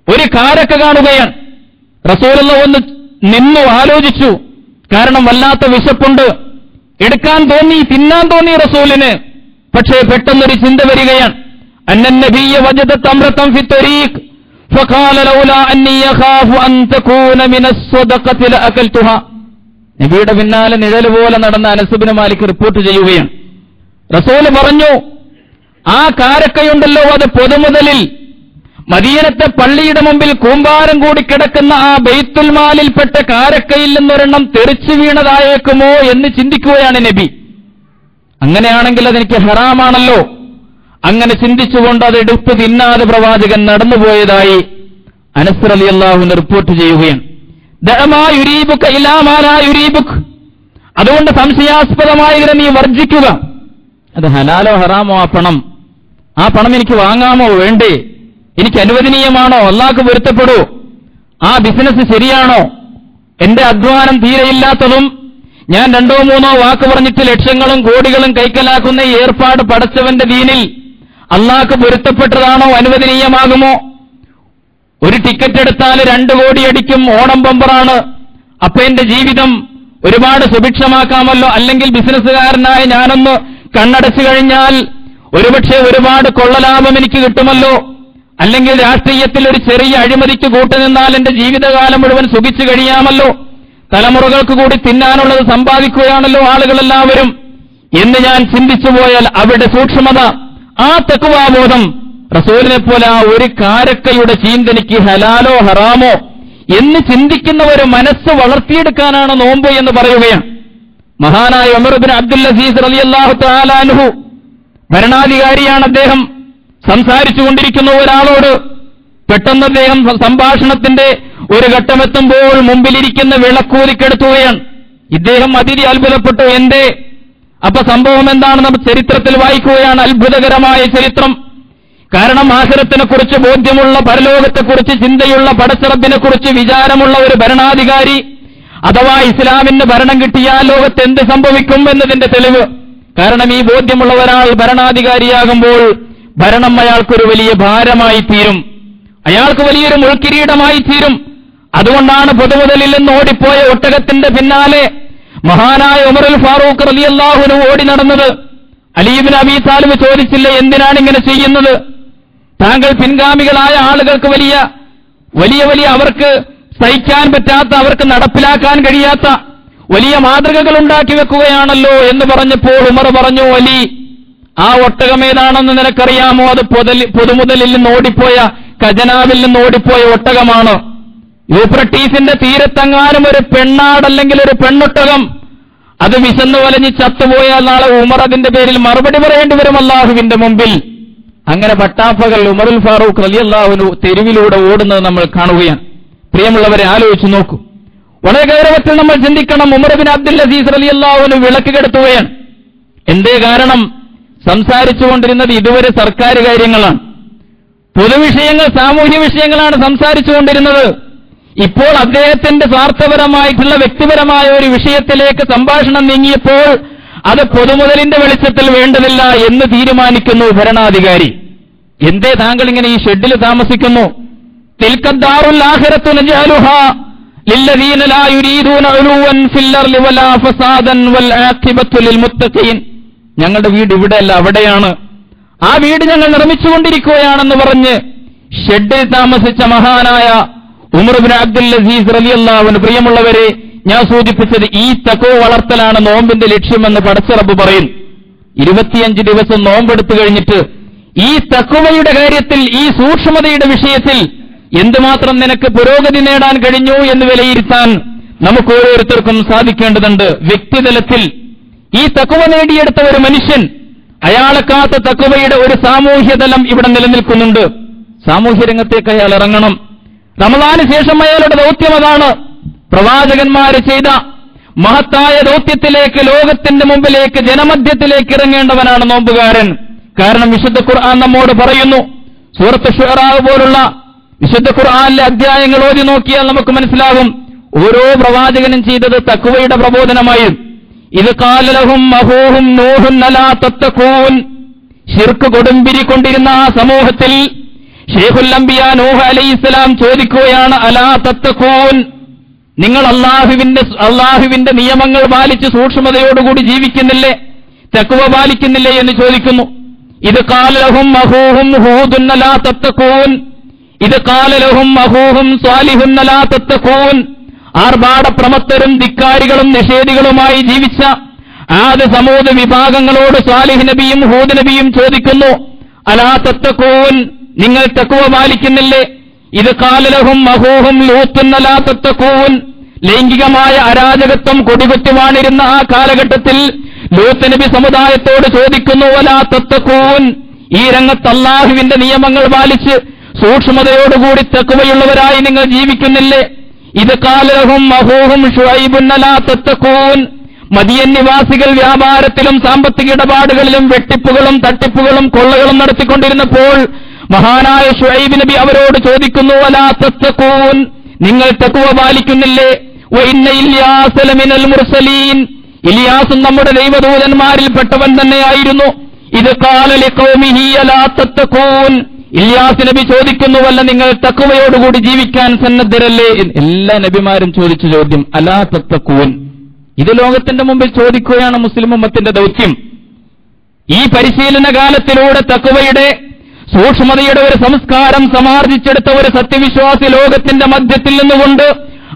ഒരു കാരക്ക കാണുകയാണ്. റസൂലുള്ളാഹി ഒന്ന് നിന്നു ആലോചിച്ചു. കാരണം വല്ലാത്ത വിശപ്പുണ്ട്, എടുക്കാൻ തോന്നി, തിന്നാൻ തോന്നി റസൂലിന്. പക്ഷേ പെട്ടെന്നൊരു ചിന്ത വരികയാണ്. അന്നന്നബിയ്യ വജദ തംറതൻ ഫി ത്വരീഖ് ഫഖാല ലൗലാ അന്നി യഖാഫു അൻ തകൂന മിനസ് സ്വദഖതി ലഅകൽതുഹാ. നബിയുടെ പിന്നാലെ നിഴൽ പോലെ നടന്ന അനസ് ഇബ്നു മാലിക് റിപ്പോർട്ട് ചെയ്യുകയാണ്. റസൂൽ പറഞ്ഞു, ആ കാരക്കയുണ്ടല്ലോ, അത് പൊതുമുതലിൽ മദീനത്തെ പള്ളിയുടെ മുമ്പിൽ കൂമ്പാരം കൂടി കിടക്കുന്ന ആ ബൈത്തുൽ മാലിൽപ്പെട്ട കാരക്കയിൽ നിന്നൊരെണ്ണം തെറിച്ചു വീണതായേക്കുമോ എന്ന് ചിന്തിക്കുകയാണ് നബി. അങ്ങനെയാണെങ്കിൽ അതെനിക്ക് ഹറാമാണല്ലോ. അങ്ങനെ ചിന്തിച്ചുകൊണ്ട് അത് എടുത്ത് തിന്നാതെ പ്രവാചകൻ നടന്നുപോയതായി അനസ് റളിയല്ലാഹു അൻഹു റിപ്പോർട്ട് ചെയ്യുകയാണ്. ദഅമാ യുരീബുക ഇലാ മാ ലാ യുരീബുക. അതുകൊണ്ട് സംശയാസ്പദമായതിനെ നീ വർജിക്കുക. അത് ഹലാലോ ഹറാമോ ആ പണം എനിക്ക് വാങ്ങാമോ വേണ്ടേ, എനിക്ക് അനുവദനീയമാണോ, അല്ലാഹുവിന് പൊരുത്തപ്പെടൂ, ആ ബിസിനസ് ശരിയാണോ, എന്റെ അധ്വാനം തീരെയില്ലാത്തതും ഞാൻ 2-3 വാക്ക് പറഞ്ഞിട്ട് ലക്ഷങ്ങളും കോടികളും കൈക്കലാക്കുന്ന ഈ ഏർപ്പാട് പടച്ചവന്റെ ദീനിൽ അല്ലാഹുവിന് പൊരുത്തപ്പെട്ടതാണോ, അനുവദനീയമാകുമോ? ഒരു ടിക്കറ്റ് എടുത്താൽ 2 കോടി അടിക്കും, ഓണം ബമ്പറാണ്, അപ്പൊ എന്റെ ജീവിതം ഒരുപാട് സുഭിക്ഷമാക്കാമല്ലോ. അല്ലെങ്കിൽ ബിസിനസ്സുകാരനായ ഞാനൊന്ന് കണ്ണടച്ചു കഴിഞ്ഞാൽ ഒരുപക്ഷെ ഒരുപാട് കൊള്ളലാഭം എനിക്ക് കിട്ടുമല്ലോ. അല്ലെങ്കിൽ രാഷ്ട്രീയത്തിൽ ഒരു ചെറിയ അഴിമതിക്ക് കൂട്ടുനിന്നാൽ എന്റെ ജീവിതകാലം മുഴുവൻ സുഖിച്ചു കഴിയാമല്ലോ. തലമുറകൾക്ക് കൂടി തിന്നാനുള്ളത് സമ്പാദിക്കുകയാണല്ലോ ആളുകളെല്ലാവരും എന്ന് ഞാൻ ചിന്തിച്ചു പോയാൽ അവിടെ സൂക്ഷ്മത, ആ തഖ്വാബോധം റസൂലിനെ പോലെ ആ ഒരു കാരക്കയുടെ ചീന്തനിക്ക് ഹലാലോ ഹറാമോ എന്ന് ചിന്തിക്കുന്ന ഒരു മനസ്സ് വളർത്തിയെടുക്കാനാണ് നോമ്പ് എന്ന് പറയുകയാണ്. മഹാനായ ഉമർ ഇബ്നു അബ്ദുൽ അസീസ് റളിയല്ലാഹു തആല അൻഹു ഭരണാധികാരിയാണ്. അദ്ദേഹം സംസാരിച്ചു കൊണ്ടിരിക്കുന്ന ഒരാളോട് പെട്ടെന്ന് അദ്ദേഹം സംഭാഷണത്തിന്റെ ഒരു ഘട്ടമെത്തുമ്പോൾ മുമ്പിലിരിക്കുന്ന വിളക്കൂതിക്കെടുത്തുകയാണ്. ഇദ്ദേഹം അതിഥി അത്ഭുതപ്പെട്ടു. എന്തേ? അപ്പൊ സംഭവം എന്താണെന്ന് ചരിത്രത്തിൽ വായിക്കുകയാണ്. അത്ഭുതകരമായ ചരിത്രം. കാരണം ആഖിറത്തിനെക്കുറിച്ച് ബോധ്യമുള്ള, പരലോകത്തെക്കുറിച്ച് ചിന്തയുള്ള, പടച്ചറബിനെക്കുറിച്ച് വിചാരമുള്ള ഒരു ഭരണാധികാരി, അഥവാ ഇസ്ലാമിന് ഭരണം കിട്ടിയാൽ ലോകത്ത് എന്ത് സംഭവിക്കും എന്നതിന്റെ തെളിവ്. കാരണം ഈ ബോധ്യമുള്ള ഒരാൾ ഭരണാധികാരിയാകുമ്പോൾ ഭരണം അയാൾക്കൊരു വലിയ ഭാരമായി തീരും, അയാൾക്ക് വലിയൊരു മുൾക്കിരീടമായി തീരും. അതുകൊണ്ടാണ് പൊതുമുതലിൽ നിന്ന് ഓടിപ്പോയ ഒട്ടകത്തിന്റെ പിന്നാലെ മഹാനായ ഉമറുൽ ഫാറൂഖ് റളിയല്ലാഹു അൻഹു ഓടി നടന്നത് അലി ഇബ്നു അബീ താലിബ് ചോദിച്ചില്ല, എന്തിനാണ് ഇങ്ങനെ ചെയ്യുന്നത്? താങ്കൾ പിൻഗാമികളായ ആളുകൾക്ക് വലിയ അവർക്ക് സഹിക്കാൻ പറ്റാത്ത, അവർക്ക് നടപ്പിലാക്കാൻ കഴിയാത്ത വലിയ മാതൃകകൾ ഉണ്ടാക്കി വെക്കുകയാണല്ലോ എന്ന് പറഞ്ഞപ്പോൾ ഉമർ പറഞ്ഞു, അലി, ആ ഒട്ടകമേതാണെന്ന് നിനക്കറിയാമോ? അത് പൊതുമുതലിൽ നിന്ന് ഓടിപ്പോയ, ഖജനാവിൽ നിന്ന് ഓടിപ്പോയ ഒട്ടകമാണ്. യൂഫ്രട്ടീസിന്റെ തീരത്തെങ്ങാനും ഒരു പെണ്ണാടല്ലെങ്കിൽ ഒരു പെണ്ണൊട്ടകം അത് വിശന്നു വലഞ്ഞ് ചത്തുപോയാൽ നാളെ ഉമർ അതിന്റെ പേരിൽ മറുപടി പറയേണ്ടി വരും അല്ലാഹുവിന്റെ മുമ്പിൽ. അങ്ങനെ പട്ടാപ്പകൽ ഉമറുൽ ഫാറൂഖ് റളിയല്ലാഹു അൻഹു തെരുവിലൂടെ ഓടുന്നത് നമ്മൾ കാണുകയാണ്. പ്രിയമുള്ളവരെ, ആലോചിച്ചു നോക്കൂ. വളരെ ഗൗരവത്തിൽ നമ്മൾ ചിന്തിക്കണം. ഉമർ ബിൻ അബ്ദുൽ അസീസ് റളിയല്ലാഹു അൻഹു വിളക്ക് കെടുത്തുകയാണ്. എന്തേ കാരണം? സംസാരിച്ചുകൊണ്ടിരുന്നത് ഇതുവരെ സർക്കാർ കാര്യങ്ങളാണ്, പൊതുവിഷയങ്ങൾ, സാമൂഹ്യ വിഷയങ്ങളാണ് സംസാരിച്ചുകൊണ്ടിരുന്നത്. ഇപ്പോൾ അദ്ദേഹത്തിന്റെ സ്വാർത്ഥപരമായിട്ടുള്ള വ്യക്തിപരമായ ഒരു വിഷയത്തിലേക്ക് സംഭാഷണം നീങ്ങിയപ്പോൾ അത് പൊതുമുതലിന്റെ വെളിച്ചത്തിൽ വേണ്ടതില്ല എന്ന് തീരുമാനിക്കുന്നു ഭരണാധികാരി. എന്തേ താങ്കൾ ഇങ്ങനെ ഈ ഷെഡിൽ താമസിക്കുന്നു? തിൽക്കദ്ദാറുൽ ആഖിറത്തു നജഅലുഹാ ലില്ലദീന ലാ യുരീദൂന ഉലുവൻ ഫിൽ അർളി വലാ ഫസാദൻ വൽ ആഖിബത്തു ലിൽ മുത്തഖീൻ. ഞങ്ങളുടെ വീട് ഇവിടെയല്ല, അവിടെയാണ്. ആ വീട് ഞങ്ങൾ നിർമ്മിച്ചുകൊണ്ടിരിക്കുകയാണെന്ന് പറഞ്ഞ് ഷെഡിൽ താമസിച്ച മഹാനായ ഉമർ ബിൻ അബ്ദുൽ അസീസ് റളിയല്ലാഹു അൻഹു. പ്രിയമുള്ളവരെ, ഞാൻ സൂചിപ്പിച്ചത് ഈ തഖ്വ വളർത്തലാണ് നോമ്പിന്റെ ലക്ഷ്യമെന്ന് പടച്ച റബ്ബ് പറയും. 25 ദിവസം നോമ്പെടുത്തു കഴിഞ്ഞിട്ട് ഈ തഖ്വയുടെ കാര്യത്തിൽ, ഈ സൂക്ഷ്മതയുടെ വിഷയത്തിൽ എന്തുമാത്രം നിനക്ക് പുരോഗതി നേടാൻ കഴിഞ്ഞു എന്ന് വിലയിരുത്താൻ നമുക്ക് ഓരോരുത്തർക്കും സാധിക്കേണ്ടതുണ്ട്. വ്യക്തിതലത്തിൽ ഈ തഖ്വ നേടിയെടുത്ത ഒരു മനുഷ്യൻ, അയാളെക്കാത്ത തഖ്വയുടെ ഒരു സാമൂഹ്യതലം ഇവിടെ നിലനിൽക്കുന്നുണ്ട്. സാമൂഹ്യ രംഗത്തേക്ക് അയാൾ ഇറങ്ങണം. റമളാന് ശേഷം അയാളുടെ ദൗത്യം അതാണ്. പ്രവാചകന്മാര് ചെയ്ത മഹത്തായ ദൗത്യത്തിലേക്ക്, ലോകത്തിന്റെ മുമ്പിലേക്ക്, ജനമധ്യത്തിലേക്ക് ഇറങ്ങേണ്ടവനാണ് നോമ്പുകാരൻ. കാരണം വിശുദ്ധ ഖുർആൻ നമ്മോട് പറയുന്നു, സൂറത്ത് ശുഅറാ പോലുള്ള വിശുദ്ധ ഖുർആനിലെ അധ്യായങ്ങൾ ഓതി നോക്കിയാൽ നമുക്ക് മനസ്സിലാകും, ഓരോ പ്രവാചകനും ചെയ്തത് തഖ്വയുടെ പ്രബോധനമായി. ഇത് ഖാല ലഹും അഖൂഹും നൂഹുൻ അലാ തത്തഖൂൻ. ശിർക്ക് കൊടുമ്പിരി കൊണ്ടിരുന്ന ആ സമൂഹത്തിൽ ശൈഖുൽ അംബിയ നൂഹ് അലൈഹിസ്സലാം ചോദിക്കുകയാണ്, അലാ തത്തഖൂൻ, നിങ്ങൾ അള്ളാഹുവിന്റെ നിയമങ്ങൾ പാലിച്ച് സൂക്ഷ്മതയോടുകൂടി ജീവിക്കുന്നില്ലേ, തഖ്വ പാലിക്കുന്നില്ലേ എന്ന് ചോദിക്കുന്നു. ഇത് ഖാല ലഹും അഖൂഹും ഹൂദുൻ അലാ തത്തഖൂൻ. ഇത് ഖാല ലഹും അഖൂഹും സ്വാലിഹുൻ അലാ തത്തഖൂൻ. ആർഭാടപ്രമത്തരും ധിക്കാരികളും നിഷേധികളുമായി ജീവിച്ച ആദ് സമൂദ് വിഭാഗങ്ങളോട് സ്വാലിഹ് നബിയും ഹൂദ് നബിയും ചോദിക്കുന്നു, അലാ തത്തഖൂൻ, നിങ്ങൾ തഖ്വ പാലിക്കുന്നില്ലേ? ഇത് ഖാല ലഹും അഖൂഹും ലൂത്തുൻ അലാ തത്തഖൂൻ. ലൈംഗികമായ അരാജകത്വം കൊടികുത്തി വാണിരുന്ന ആ കാലഘട്ടത്തിൽ ലൂത്ത് നബി സമുദായത്തോട് ചോദിക്കുന്നു, അലാ തത്തഖൂൻ, ഈ രംഗത്ത് അല്ലാഹുവിന്റെ നിയമങ്ങൾ പാലിച്ച് സൂക്ഷ്മതയോടുകൂടി തഖ്വയുള്ളവരായി നിങ്ങൾ ജീവിക്കുന്നില്ലേ? ഇത് ഖാല ലഹും അഖൂഹും ശുഐബുൻ അലാ തത്തഖൂൻ. മദിയൻ നിവാസികൾ വ്യാപാരത്തിലും സാമ്പത്തിക ഇടപാടുകളിലും വെട്ടിപ്പുകളും തട്ടിപ്പുകളും കൊള്ളകളും നടത്തിക്കൊണ്ടിരുന്നപ്പോൾ മഹാനായ ശുഐബ് നബി അവരോട് ചോദിക്കുന്നു, അലാ തത്തഖൂൻ, നിങ്ങൾ തഖ്വ പാലിക്കുന്നില്ലേ? വഇന്ന ഇല്യാസ ലമിനൽ മുർസലീൻ, ഇലിയാസും നമ്മുടെ ദൈവദൂതന്മാരിൽപ്പെട്ടവൻ തന്നെയായിരുന്നു. ഇത് ഖാല ലിഖൗമിഹി അലാ തത്തഖൂൻ, ഇല്യാസ് നബി ചോദിക്കുന്നുവല്ല, നിങ്ങൾ തഖ്വയോടുകൂടി ജീവിക്കാൻ സന്നദ്ധരല്ലേ? എല്ലാ നബിമാരും ചോദിച്ച ചോദ്യം അലാ തത്തഖൂൻ. ഇത് ലോകത്തിന്റെ മുമ്പിൽ ചോദിക്കുകയാണ് മുസ്ലിം ഉമ്മത്തിന്റെ ദൗത്യം. ഈ പരിശീലന കാലത്തിലൂടെ തഖ്വയുടെ, സൂക്ഷ്മതയുടെ ഒരു സംസ്കാരം സമാർജിച്ചെടുത്ത ഒരു സത്യവിശ്വാസി ലോകത്തിന്റെ മധ്യത്തിൽ നിന്നുകൊണ്ട്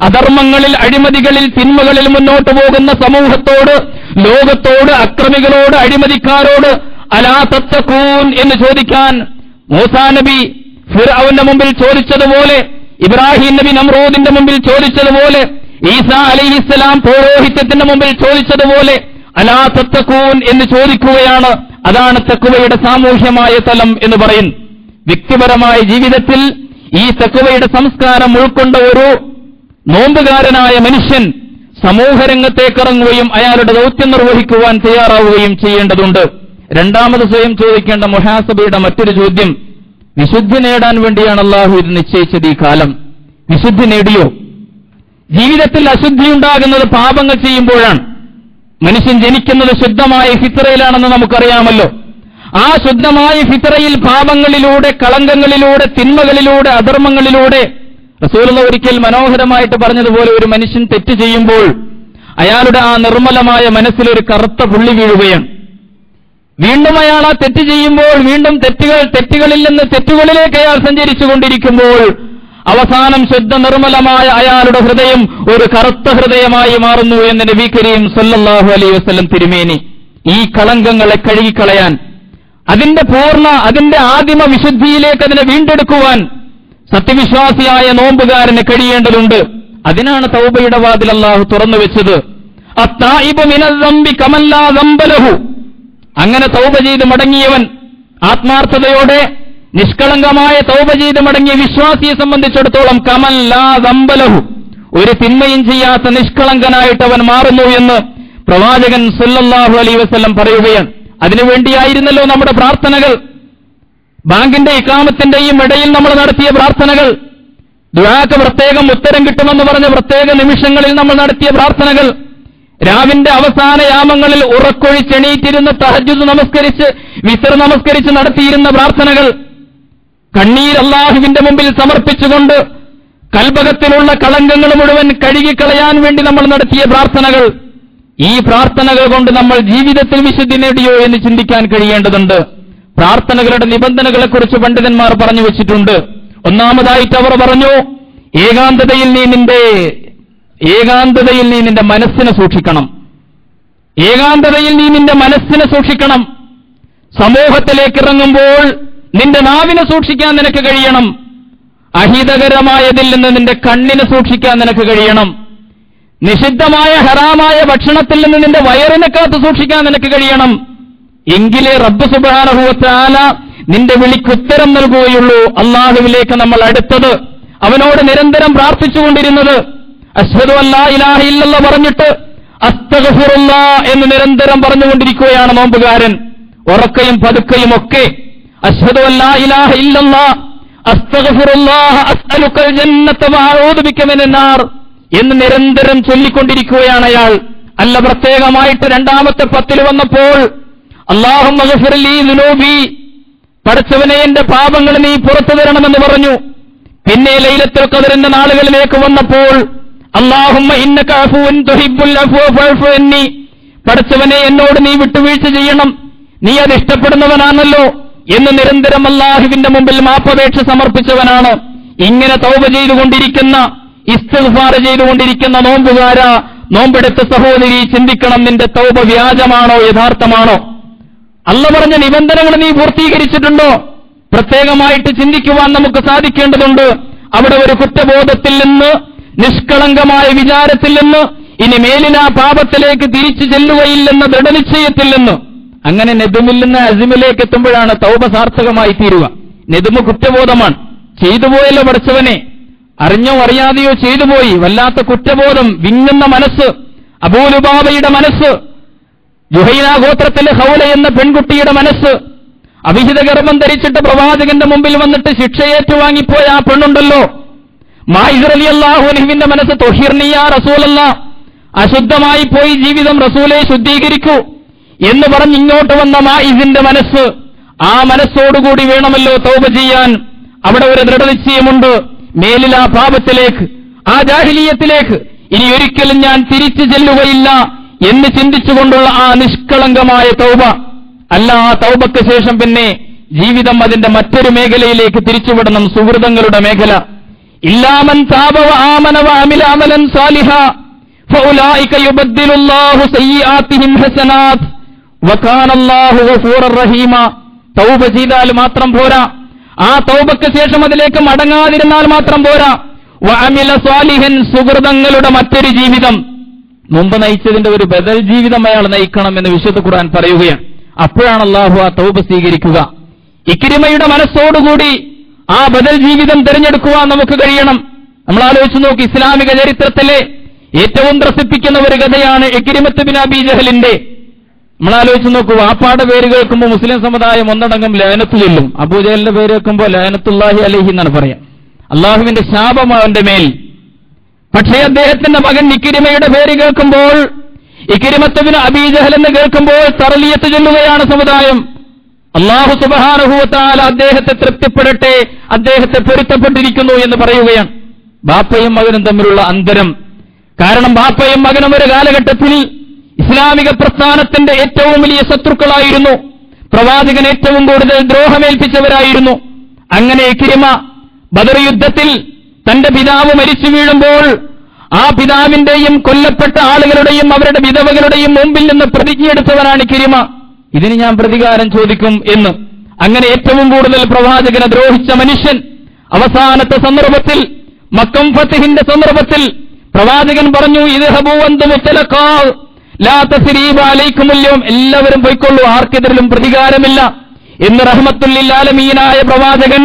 അധർമ്മങ്ങളിൽ, അഴിമതികളിൽ, തിന്മകളിൽ മുന്നോട്ടു പോകുന്ന സമൂഹത്തോട്, ലോകത്തോട്, അക്രമികളോട്, അഴിമതിക്കാരോട് അലാ തത്തഖൂൻ എന്ന് ചോദിക്കാൻ മൂസാ നബി ഫിർഔന്റെ മുമ്പിൽ ചോദിച്ചതുപോലെ, ഇബ്രാഹിം നബി നമ്രൂദിന്റെ മുമ്പിൽ ചോദിച്ചതുപോലെ, ഈസാ അലൈഹിസ്സലാം പൗരോഹിത്യത്തിന്റെ മുമ്പിൽ ചോദിച്ചതുപോലെ അലാ തത്തഖൂൻ എന്ന് ചോദിക്കുകയാണ്. അതാണ് തഖ്വയുടെ സാമൂഹ്യമായ തലം എന്ന് പറയുന്നു. വ്യക്തിപരമായ ജീവിതത്തിൽ ഈ തഖ്വയുടെ സംസ്കാരം ഉൾക്കൊണ്ട ഒരു നോമ്പുകാരനായ മനുഷ്യൻ സമൂഹരംഗത്തേക്കിറങ്ങുകയും അയാളുടെ ദൗത്യം നിർവഹിക്കുവാൻ തയ്യാറാവുകയും ചെയ്യേണ്ടതുണ്ട്. രണ്ടാമത് സ്വയം ചോദിക്കേണ്ട മുഹാസബയുടെ മറ്റൊരു ചോദ്യം, വിശുദ്ധി നേടാൻ വേണ്ടിയാണ് അല്ലാഹു ഇത് നിശ്ചയിച്ചത്. ഈ കാലം വിശുദ്ധി നേടിയോ? ജീവിതത്തിൽ അശുദ്ധിയുണ്ടാകുന്നത് പാപങ്ങൾ ചെയ്യുമ്പോഴാണ്. മനുഷ്യൻ ജനിക്കുന്നത് ശുദ്ധമായ ഫിത്രയിലാണെന്ന് നമുക്കറിയാമല്ലോ. ആ ശുദ്ധമായ ഫിത്രയിൽ പാപങ്ങളിലൂടെ, കളങ്കങ്ങളിലൂടെ, തിന്മകളിലൂടെ, അധർമ്മങ്ങളിലൂടെ, റസൂലുള്ളാഹി ഒരിക്കൽ മനോഹരമായിട്ട് പറഞ്ഞതുപോലെ, ഒരു മനുഷ്യൻ തെറ്റ് ചെയ്യുമ്പോൾ അയാളുടെ ആ നിർമ്മലമായ മനസ്സിലൊരു കറുത്ത പുള്ളി വീഴുകയാണ്. വീണ്ടും അയാൾ ആ തെറ്റ് ചെയ്യുമ്പോൾ വീണ്ടും തെറ്റുകളിൽ നിന്ന് തെറ്റുകളിലേക്ക് അയാൾ സഞ്ചരിച്ചു കൊണ്ടിരിക്കുമ്പോൾ അവസാനം ശുദ്ധ നിർമ്മലമായ അയാളുടെ ഹൃദയം ഒരു കറുത്ത ഹൃദയമായി മാറുന്നു എന്ന് നബി കരീം സല്ലല്ലാഹു അലൈഹി വസല്ലം തിരുമേനി. ഈ കളങ്കങ്ങളെ കഴുകിക്കളയാൻ, അതിന്റെ ആദിമ വിശുദ്ധിയിലേക്ക് അതിനെ വീണ്ടെടുക്കുവാൻ സത്യവിശ്വാസിയായ നോമ്പുകാരന് കഴിയേണ്ടതുണ്ട്. അതിനാണ് തൗബയുടെ വാതിൽ അല്ലാഹു തുറന്നു വെച്ചത്. അത്തായിബു മിനൽ ദംബി കമല്ലാ ദംബ ലഹു. അങ്ങനെ തൗബ ചെയ്ത് മടങ്ങിയവൻ, ആത്മാർത്ഥതയോടെ നിഷ്കളങ്കമായ തൗബ ചെയ്ത് മടങ്ങിയ വിശ്വാസിയെ സംബന്ധിച്ചിടത്തോളം കമല്ലാ ദംബ ലഹു, ഒരു തിന്മയും ചെയ്യാത്ത നിഷ്കളങ്കനായിട്ട് അവൻ മാറുന്നു എന്ന് പ്രവാചകൻ സല്ലല്ലാഹു അലൈഹി വസല്ലം പറയുകയാണ്. അതിനുവേണ്ടിയായിരുന്നല്ലോ നമ്മുടെ പ്രാർത്ഥനകൾ, ബാങ്കിന്റെ ഇഖാമത്തിന്റെയും ഇടയിൽ നമ്മൾ നടത്തിയ പ്രാർത്ഥനകൾ, ദുആക്ക് പ്രത്യേകം ഉത്തരം കിട്ടുമെന്ന് പറഞ്ഞ പ്രത്യേക നിമിഷങ്ങളിൽ നമ്മൾ നടത്തിയ പ്രാർത്ഥനകൾ, രാവിന്റെ അവസാന യാമങ്ങളിൽ ഉറക്കൊഴിച്ചെണീറ്റിരുന്ന് തഹജ്ജുദ് നമസ്കരിച്ച് വിത്ർ നമസ്കരിച്ച് നടത്തിയിരുന്ന പ്രാർത്ഥനകൾ, കണ്ണീർ അല്ലാഹുവിന്റെ മുമ്പിൽ സമർപ്പിച്ചുകൊണ്ട് കൽബകത്തിലുള്ള കളങ്കങ്ങൾ മുഴുവൻ കഴുകിക്കളയാൻ വേണ്ടി നമ്മൾ നടത്തിയ പ്രാർത്ഥനകൾ, ഈ പ്രാർത്ഥനകൾ കൊണ്ട് നമ്മൾ ജീവിതത്തിൽ വിശുദ്ധി നേടിയോ എന്ന് ചിന്തിക്കാൻ കഴിയേണ്ടതുണ്ട്. പ്രാർത്ഥനകളുടെ നിബന്ധനകളെക്കുറിച്ച് പണ്ഡിതന്മാർ പറഞ്ഞു വെച്ചിട്ടുണ്ട്. ഒന്നാമതായിട്ട് അവർ പറഞ്ഞു, ഏകാന്തതയിൽ നീ നിന്റെ മനസ്സിനെ സൂക്ഷിക്കണം. ഏകാന്തതയിൽ നീ നിന്റെ മനസ്സിനെ സൂക്ഷിക്കണം. സമൂഹത്തിലേക്ക് ഇറങ്ങുമ്പോൾ നിന്റെ നാവിനെ സൂക്ഷിക്കാൻ നിനക്ക് കഴിയണം. അഹിതകരമായതിൽ നിന്ന് നിന്റെ കണ്ണിനെ സൂക്ഷിക്കാൻ നിനക്ക് കഴിയണം. നിഷിദ്ധമായ ഹറാമായ ഭക്ഷണത്തിൽ നിന്ന് നിന്റെ വയറിനെ കാത്തു സൂക്ഷിക്കാൻ നിനക്ക് കഴിയണം. എങ്കിലേ റബ്ബ് സുബ്ഹാനഹു വ തആല നിന്റെ വിളിക്കുത്തരം നൽകുകയുള്ളൂ. അല്ലാഹുവിലേക്ക് നമ്മൾ അടുത്തത്, അവനോട് നിരന്തരം പ്രാർത്ഥിച്ചുകൊണ്ടിരുന്നത്, അശ്ഹദു അല്ലാ ഇലാഹ ഇല്ലല്ലാഹ് പറഞ്ഞിട്ട് അസ്തഗ്ഫിറുല്ലാഹ് എന്ന് നിരന്തരം പറഞ്ഞുകൊണ്ടിരിക്കുകയാണ് നോമ്പുകാരൻ. ഉറക്കയും പതുക്കയും ഒക്കെ അശ്ഹദു അല്ലാ ഇലാഹ ഇല്ലല്ലാഹ് അസ്തഗ്ഫിറുല്ലാഹ് അസ്അലുക്കൽ ജന്നത വഅഊദു ബിക മിനന്നാർ എന്ന് നിരന്തരം ചൊല്ലിക്കൊണ്ടിരിക്കുകയാണ് അയാൾ. അല്ല, പ്രത്യേകമായിട്ട് രണ്ടാമത്തെ 10 വന്നപ്പോൾ അല്ലാഹുമ്മ ഗ്ഫിർ ലീ ദുനൂബി, പടച്ചവനെ എന്റെ പാപങ്ങൾ നീ പുറത്തു തരണമെന്ന് പറഞ്ഞു. പിന്നെ ലൈലത്തുൽ ഖദ്റിന്റെ നാളുകളിലേക്ക് വന്നപ്പോൾ അല്ലാഹുമ്മ ഇന്നക അഫൂൻ തുഹിബ്ബുൽ അഫ്വ ഫഅഫു അന്നി, പടച്ചവനെ എന്നോട് നീ വിട്ടുവീഴ്ച ചെയ്യണം, നീ അത് ഇഷ്ടപ്പെടുന്നവനാണല്ലോ എന്ന് നിരന്തരം അല്ലാഹുവിന്റെ മുമ്പിൽ മാപ്പപേക്ഷ സമർപ്പിച്ചവനാണ്. ഇങ്ങനെ തൗബ ചെയ്തുകൊണ്ടിരിക്കുന്ന, ഇസ്തിഗ്ഫാർ ചെയ്തുകൊണ്ടിരിക്കുന്ന നോമ്പുകാര, നോമ്പെടുത്ത സഹോദരി, ചിന്തിക്കണം, നിന്റെ തൗബ വ്യാജമാണോ യഥാർത്ഥമാണോ? അല്ല പറഞ്ഞ നിബന്ധനകൾ നീ പൂർത്തീകരിച്ചിട്ടുണ്ടോ? പ്രത്യേകമായിട്ട് ചിന്തിക്കുവാൻ നമുക്ക് സാധിക്കേണ്ടതുണ്ട്. അവിടെ ഒരു കുറ്റബോധത്തിൽ നിന്ന്, നിഷ്കളങ്കമായ വിചാരത്തിൽ നിന്ന്, ഇനി മേലിനാ പാപത്തിലേക്ക് തിരിച്ചു ചെല്ലുകയില്ലെന്ന ദൃഢനിശ്ചയത്തിൽ നിന്ന്, അങ്ങനെ നെതുമിൽ നിന്ന് അസിമിലേക്ക് എത്തുമ്പോഴാണ് തൗബ സാർത്ഥകമായി തീരുക. നെതുമ് കുറ്റബോധമാണ്. ചെയ്തുപോയല്ലോ പഠിച്ചവനെ, അറിഞ്ഞോ അറിയാതെയോ ചെയ്തുപോയി, വല്ലാത്ത കുറ്റബോധം, വിങ്ങുന്ന മനസ്സ്, അബൂലുബാബയുടെ മനസ്സ്, ജുഹൈന ഗോത്രത്തിലെ ഹൗല എന്ന പെൺകുട്ടിയുടെ മനസ്സ്, അവിഹിത ഗർഭം ധരിച്ചിട്ട് പ്രവാചകന്റെ മുമ്പിൽ വന്നിട്ട് ശിക്ഷയേറ്റുവാങ്ങിപ്പോയ ആ പെണ്ണുണ്ടല്ലോ, മായിസ് റളിയല്ലാഹു അൻഹുവിന്റെ മനസ്സ്, തൊഹിർനി യാ റസൂലല്ലാഹ്, അശുദ്ധമായി പോയി ജീവിതം, റസൂലെ ശുദ്ധീകരിക്കൂ എന്ന് പറഞ്ഞ് ഇങ്ങോട്ട് വന്ന മായിസിന്റെ മനസ്സ്, ആ മനസ്സോടുകൂടി വേണമല്ലോ തൗബ ചെയ്യാൻ. അവിടെ ഒരു ദൃഢനിശ്ചയമുണ്ട്, മേലിൽ ആ പാപത്തിലേക്ക്, ആ ജാഹിലിയത്തിലേക്ക് ഇനി ഒരിക്കലും ഞാൻ തിരിച്ചു ചെല്ലുകയില്ല എന്ന് ചിന്തിച്ചുകൊണ്ടുള്ള ആ നിഷ്കളങ്കമായ തൗബ. അല്ല, ആ തൗബയ്ക്ക് ശേഷം പിന്നെ ജീവിതം അതിന്റെ മറ്റൊരു മേഖലയിലേക്ക് തിരിച്ചുവിടണം, സുഹൃതങ്ങളുടെ മേഖല. ഇല്ലാമൻ താബ വ ആമന വ അമില അമലൻ സാലിഹാ ഫഉലൈക യുബദ്ദിലുല്ലാഹു സയ്യിആതിഹിം ഹസനാത് വകാനല്ലാഹു ഗഫൂറർ റഹീമ. തൗബ ചെയ്താൽ മാത്രം പോരാ, ആ തൗബയ്ക്ക് ശേഷം അതിലേക്ക് മടങ്ങാതിരുന്നാൽ മാത്രം പോരാ. വ അമില സാലിഹൻ, സുഹൃതങ്ങളുടെ മറ്റൊരു ജീവിതം, മുമ്പ് നയിച്ചതിന്റെ ഒരു ബദൽ ജീവിതം അയാൾ നയിക്കണം എന്ന് വിശുദ്ധ ഖുർആൻ പറയുകയാണ്. അപ്പോഴാണ് അല്ലാഹു ആ തൗബ സ്വീകരിക്കുക. ഇക്രിമയുടെ മനസ്സോടുകൂടി ആ ബദൽ ജീവിതം തിരഞ്ഞെടുക്കുവാൻ നമുക്ക് കഴിയണം. നമ്മൾ ആലോചിച്ച് നോക്കി, ഇസ്ലാമിക ചരിത്രത്തിലെ ഏറ്റവും ത്രസിപ്പിക്കുന്ന ഒരു കഥയാണ് ഇക്രിമത്ത് ബിൻ അബീ ജഹലിന്റെ. നമ്മൾ ആലോചിച്ച് നോക്കൂ, വാപ്പാടെ പേര് കേൾക്കുമ്പോൾ മുസ്ലിം സമുദായം ഒന്നടങ്കം ലഅനത്ത് ചൊല്ലും. അബൂജഹലിന്റെ പേര് കേൾക്കുമ്പോൾ ലഅനത്തുല്ലാഹി അലൈഹി എന്നാണ് പറയാം, അള്ളാഹുവിന്റെ ശാപം അവന്റെ മേൽ. പക്ഷേ അദ്ദേഹത്തിന്റെ മകൻ ഇക്രിമയുടെ പേര് കേൾക്കുമ്പോൾ, ഇക്രിമത്ത് ബിൻ അബീ ജഹൽ എന്ന് കേൾക്കുമ്പോൾ തർലിയത്ത് ചൊല്ലുകയാണ് സമുദായം. അല്ലാഹു സുബ്ഹാനഹു വ തആല അദ്ദേഹത്തെ തൃപ്തിപ്പെടട്ടെ, അദ്ദേഹത്തെ പൊരുത്തപ്പെട്ടിരിക്കുന്നു എന്ന് പറയുകയാണ്. ബാപ്പയും മകനും തമ്മിലുള്ള അന്തരം. കാരണം ബാപ്പയും മകനും ഒരു കാലഘട്ടത്തിൽ ഇസ്ലാമിക പ്രസ്ഥാനത്തിന്റെ ഏറ്റവും വലിയ ശത്രുക്കളായിരുന്നു. പ്രവാചകൻ ഏറ്റവും കൂടുതൽ ദ്രോഹമേൽപ്പിച്ചവരായിരുന്നു. അങ്ങനെ ഇക്രിമ ബദർ യുദ്ധത്തിൽ തന്റെ പിതാവ് മരിച്ചു വീഴുമ്പോൾ ആ പിതാവിന്റെയും കൊല്ലപ്പെട്ട ആളുകളുടെയും അവരുടെ വിധവകളുടെയും മുമ്പിൽ നിന്ന് പ്രതിജ്ഞയെടുത്തവനാണ് ഇക്രിമ. ഇതിന് ഞാൻ പ്രതികാരം ചോദിക്കും എന്ന്. അങ്ങനെ ഏറ്റവും കൂടുതൽ പ്രവാചകനെ ദ്രോഹിച്ച മനുഷ്യൻ അവസാനത്തെ സന്ദർഭത്തിൽ, മക്കം ഫത്ഹിന്റെ സന്ദർഭത്തിൽ പ്രവാചകൻ പറഞ്ഞു, ഇദ്ഹബൂ അൻതും മുത്തലഖാ ലാ തസ്രീബ അലൈക്കുമുൽ യൗം, എല്ലാവരും പോയിക്കൊള്ളൂ, ആർക്കെതിരിലും പ്രതികാരമില്ല എന്ന് റഹ്മത്തുൽ ലിൽ ആലമീനായ പ്രവാചകൻ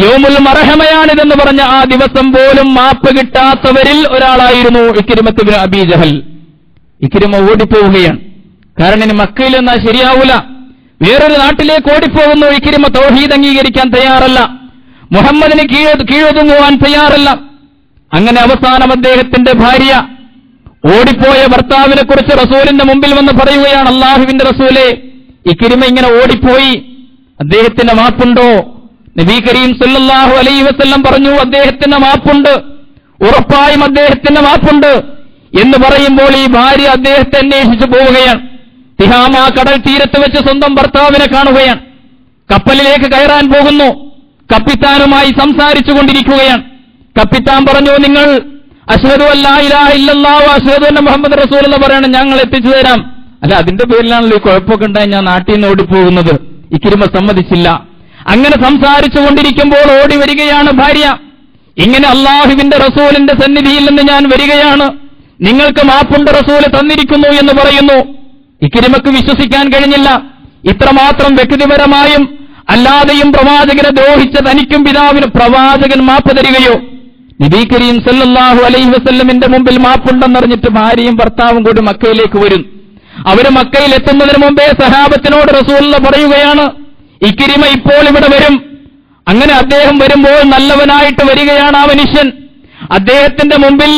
യൗമുൽ മർഹമയാണിതെന്ന് പറഞ്ഞ ആ ദിവസം പോലും മാപ്പ് കിട്ടാത്തവരിൽ ഒരാളായിരുന്നു ഇക്രിമത്ത് ഇബ്നു അബീ ജഹൽ. ഇക്രിമ ഓടിപ്പോവുകയാണ്. കാരണം ഇനി മക്കയിൽ നിന്നാൽ ശരിയാവൂല, വേറൊരു നാട്ടിലേക്ക് ഓടിപ്പോകുന്നു. ഇക്രിമ തൗഹീദ് അംഗീകരിക്കാൻ തയ്യാറല്ല, മുഹമ്മദിന് കീഴൊതുങ്ങുവാൻ തയ്യാറല്ല. അങ്ങനെ അവസാനം അദ്ദേഹത്തിന്റെ ഭാര്യ ഓടിപ്പോയ ഭർത്താവിനെ കുറിച്ച് റസൂലിന്റെ മുമ്പിൽ വന്ന് പറയുകയാണ്, അല്ലാഹുവിന്റെ റസൂലേ, ഇക്രിമ ഇങ്ങനെ ഓടിപ്പോയി, അദ്ദേഹത്തിന്റെ മാപ്പുണ്ടോ? നബി കരീം സല്ലല്ലാഹു അലൈഹി വസല്ലം പറഞ്ഞു, അദ്ദേഹത്തിന്റെ മാപ്പുണ്ട്, ഉറപ്പായും അദ്ദേഹത്തിന്റെ മാപ്പുണ്ട് എന്ന് പറയുമ്പോൾ ഈ ഭാര്യ അദ്ദേഹത്തെ അന്വേഷിച്ചു പോവുകയാണ്. തിഹാമ കടൽ തീരത്ത് വെച്ച് സ്വന്തം ഭർത്താവിനെ കാണുകയാണ്. കപ്പലിലേക്ക് കയറാൻ പോകുന്നു. കപ്പിത്താനുമായി സംസാരിച്ചു കൊണ്ടിരിക്കുകയാണ്. കപ്പിത്താൻ പറഞ്ഞു, നിങ്ങൾ അശ്ഹദു അല്ലാ ഇലാഹ ഇല്ലല്ലാഹു അശ്ഹദു അന്ന മുഹമ്മദ് റസൂലുള്ളാഹി പറയണം, ഞങ്ങൾ എത്തിച്ചു തരാം. അല്ല, അതിന്റെ പേരിലാണല്ലോ ഈ കുഴപ്പമൊക്കെ ഉണ്ടായി ഞാൻ നാട്ടിൽ നിന്ന് ഓടിപ്പോകുന്നത്. ഇക്രിമ സമ്മതിച്ചില്ല. അങ്ങനെ സംസാരിച്ചു കൊണ്ടിരിക്കുമ്പോൾ ഓടി വരികയാണ് ഭാര്യ. ഇങ്ങനെ അല്ലാഹുവിന്റെ റസൂലിന്റെ സന്നിധിയിൽ നിന്ന് ഞാൻ വരികയാണ്, നിങ്ങൾക്ക് മാപ്പുണ്ട്, റസൂല് തന്നിരിക്കുന്നു എന്ന് പറയുന്നു. ഇക്രിമക്ക് വിശ്വസിക്കാൻ കഴിഞ്ഞില്ല. ഇത്രമാത്രം വ്യക്തിപരമായും അല്ലാതെയും പ്രവാചകനെ ദ്രോഹിച്ച തനിക്കും പിതാവിനും പ്രവാചകൻ മാപ്പ് തരികയോ? നബി കരീം സല്ലല്ലാഹു അലൈഹി വസല്ലമിന്റെ മുമ്പിൽ മാപ്പുണ്ടെന്നറിഞ്ഞിട്ട് ഭാര്യയും ഭർത്താവും കൂടി മക്കയിലേക്ക് വരും. അവര് മക്കയിൽ എത്തുന്നതിന് മുമ്പേ സഹാബത്തിനോട് റസൂലുള്ളാഹി പറയുകയാണ്, ഇക്രിമ ഇപ്പോൾ ഇവിടെ വരും. അങ്ങനെ അദ്ദേഹം വരുമ്പോൾ നല്ലവനായിട്ട് വരികയാണ് ആ മനുഷ്യൻ. അദ്ദേഹത്തിന്റെ മുമ്പിൽ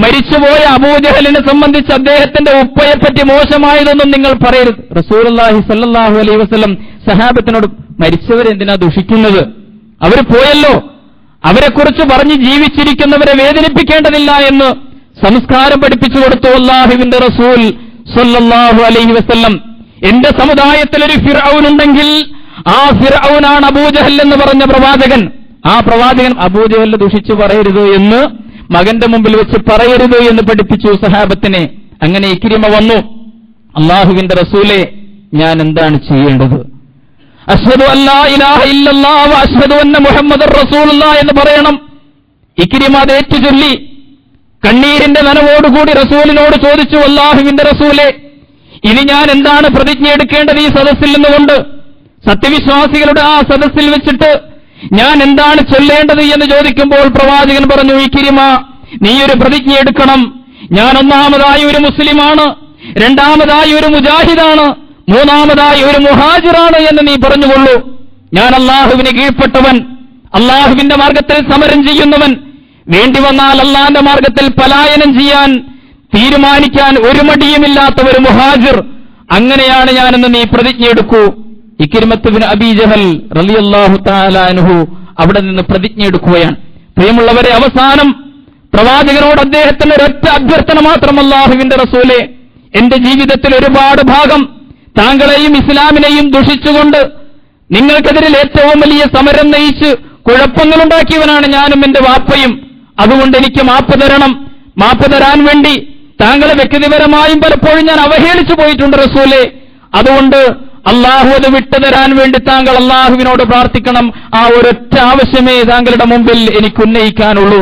മരിച്ചുപോയ അബൂജഹലിനെ സംബന്ധിച്ച് അദ്ദേഹത്തിന്റെ ഉപ്പയെപ്പറ്റി മോശമായതൊന്നും നിങ്ങൾ പറയരുത്. റസൂലുള്ളാഹി സ്വല്ലല്ലാഹു അലൈഹി വസല്ലം സഹാബത്തിനോട്, മരിച്ചവരെന്തിനാ ദുഷിക്കുന്നത്? അവർ പോയല്ലോ, അവരെക്കുറിച്ച് പറഞ്ഞ് ജീവിച്ചിരിക്കുന്നവരെ വേദനിപ്പിക്കേണ്ടതില്ല എന്ന് സംസ്കാരം പഠിപ്പിച്ചു കൊടുത്തു അല്ലാഹുവിന്റെ റസൂൽ സ്വല്ലല്ലാഹു അലൈഹി വസല്ലം. എന്റെ സമുദായത്തിൽ ഒരു ഫിർഔൻ ഉണ്ടെങ്കിൽ ആ ഫിർഔനാണ് അബൂജഹൽ എന്ന് പറഞ്ഞ പ്രവാചകൻ. ആ പ്രവാചകൻ അബൂജഹലിനെ ദുഷിച്ചു പറയരുത് എന്ന്, മകന്റെ മുമ്പിൽ വെച്ച് പറയരുത് എന്ന് പഠിപ്പിച്ചു സഹാബത്തിനെ. അങ്ങനെ ഇക്രിമ വന്നു, അല്ലാഹുവിന്റെ റസൂലേ, ഞാൻ എന്താണ് ചെയ്യേണ്ടത്? അശ്ഹദു അല്ലാ ഇലാഹ ഇല്ലല്ലാഹു വ അശ്ഹദു അന്ന മുഹമ്മദർ റസൂലുള്ളാഹി എന്ന് പറയണം. ഇക്രിമ അത് ഏറ്റുചൊല്ലി കണ്ണീരിന്റെ നനവോടുകൂടി റസൂലിനോട് ചോദിച്ചു, അല്ലാഹുവിന്റെ റസൂലേ, ഇനി ഞാൻ എന്താണ് പ്രതിജ്ഞ എടുക്കേണ്ടത് ഈ സദസ്സിൽ നിന്നുകൊണ്ട്? സത്യവിശ്വാസികളുടെ ആ സദസ്സിൽ വെച്ചിട്ട് ഞാൻ എന്താണ് ചൊല്ലേണ്ടത് എന്ന് ചോദിക്കുമ്പോൾ പ്രവാചകൻ പറഞ്ഞു, ഇക്രിമ, നീ ഒരു പ്രതിജ്ഞ എടുക്കണം. ഞാൻ ഒന്നാമതായി ഒരു മുസ്ലിമാണ്, രണ്ടാമതായി ഒരു മുജാഹിദാണ്, മൂന്നാമതായി ഒരു മുഹാജിറാണ് എന്ന് നീ പറഞ്ഞുകൊള്ളൂ. ഞാൻ അല്ലാഹുവിന് കീഴ്പ്പെട്ടവൻ, അല്ലാഹുവിന്റെ മാർഗത്തിൽ സമരം ചെയ്യുന്നവൻ, വേണ്ടി വന്നാൽ അല്ലാഹുവിന്റെ മാർഗത്തിൽ പലായനം ചെയ്യാൻ തീരുമാനിക്കാൻ ഒരു മടിയുമില്ലാത്ത ഒരു മുഹാജിർ, അങ്ങനെയാണ് ഞാനെന്ന് നീ പ്രതിജ്ഞ എടുക്കൂ. ഇക്രിമത്ത് ഇബ്നു അബീ ജഹൽ റളിയല്ലാഹു തആല അൻഹു അവിടെ നിന്ന് പ്രതിജ്ഞ എടുക്കുകയാണ്. പ്രിയമുള്ളവരെ, അവസാനം പ്രവാചകനോട് അദ്ദേഹത്തിന് ഒരൊറ്റ അഭ്യർത്ഥന മാത്രം, അല്ലാഹുവിന്റെ റസൂലേ, എന്റെ ജീവിതത്തിൽ ഒരുപാട് ഭാഗം താങ്കളെയും ഇസ്ലാമിനെയും ദുഷിച്ചുകൊണ്ട് നിങ്ങൾക്കെതിരിൽ ഏറ്റവും വലിയ സമരം നയിച്ച് കുഴപ്പങ്ങളുണ്ടാക്കിയവനാണ് ഞാനും എന്റെ വാപ്പയും. അതുകൊണ്ട് എനിക്ക് മാപ്പ് തരണം. മാപ്പ് തരാൻ വേണ്ടി താങ്കളെ വ്യക്തിപരമായും പലപ്പോഴും ഞാൻ അവഹേളിച്ചു പോയിട്ടുണ്ട് റസൂലേ. അതുകൊണ്ട് അള്ളാഹു അത് വിട്ടുതരാൻ വേണ്ടി താങ്കൾ അള്ളാഹുവിനോട് പ്രാർത്ഥിക്കണം. ആ ഒരൊറ്റ ആവശ്യമേ താങ്കളുടെ മുമ്പിൽ എനിക്ക് ഉന്നയിക്കാനുള്ളൂ.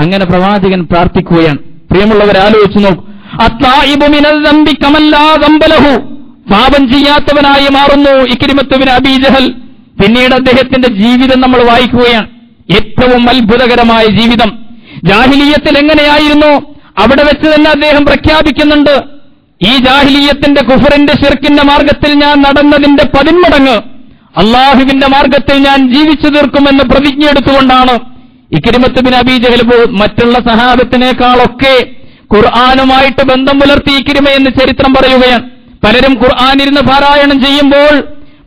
അങ്ങനെ പ്രവാചകൻ പ്രാർത്ഥിക്കുകയാണ്. പ്രിയമുള്ളവരെ, ആലോചിച്ചു നോക്കൂ. അത്തായിബു മിനൽ ദംബി കമല്ലാ ദംബ ലഹു, പാപം ചെയ്യാത്തവനായി മാറുന്നു ഇക്രിമത്ത് ഇബ്നു അബീ ജഹൽ. പിന്നീട് അദ്ദേഹത്തിന്റെ ജീവിതം നമ്മൾ വായിക്കുകയാണ്. ഏറ്റവും അത്ഭുതകരമായ ജീവിതം. ജാഹിലിയ്യത്തിൽ എങ്ങനെയായിരുന്നു അവിടെ വെച്ച് തന്നെ അദ്ദേഹം പ്രഖ്യാപിക്കുന്നുണ്ട്, ഈ ജാഹിലിയ്യത്തിന്റെ കുഫറിന്റെ ശിർക്കിന്റെ മാർഗത്തിൽ ഞാൻ നടന്നതിന്റെ 10 മടങ്ങ് അള്ളാഹുവിന്റെ മാർഗത്തിൽ ഞാൻ ജീവിച്ചു തീർക്കുമെന്ന് പ്രതിജ്ഞ എടുത്തുകൊണ്ടാണ് ഇക്രിമത്ത് ഇബ്നു അബീ ജഹൽ മറ്റുള്ള സഹാബത്തിനേക്കാളൊക്കെ ഖുർആനുമായിട്ട് ബന്ധം പുലർത്തി ഇക്രിമയെന്ന് ചരിത്രം പറയുകയാണ്. പലരും ഖുർആനിരുന്ന് പാരായണം ചെയ്യുമ്പോൾ